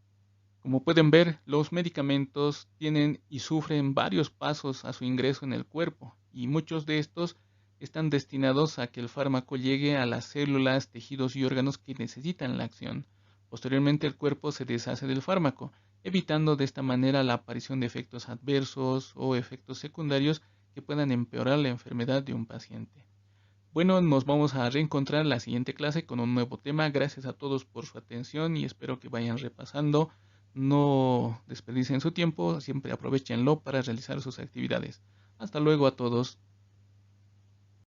Como pueden ver, los medicamentos tienen y sufren varios pasos a su ingreso en el cuerpo, y muchos de estos están destinados a que el fármaco llegue a las células, tejidos y órganos que necesitan la acción. Posteriormente el cuerpo se deshace del fármaco, evitando de esta manera la aparición de efectos adversos o efectos secundarios que puedan empeorar la enfermedad de un paciente. Bueno, nos vamos a reencontrar en la siguiente clase con un nuevo tema. Gracias a todos por su atención y espero que vayan repasando. No desperdicien su tiempo, siempre aprovechenlo para realizar sus actividades. Hasta luego a todos.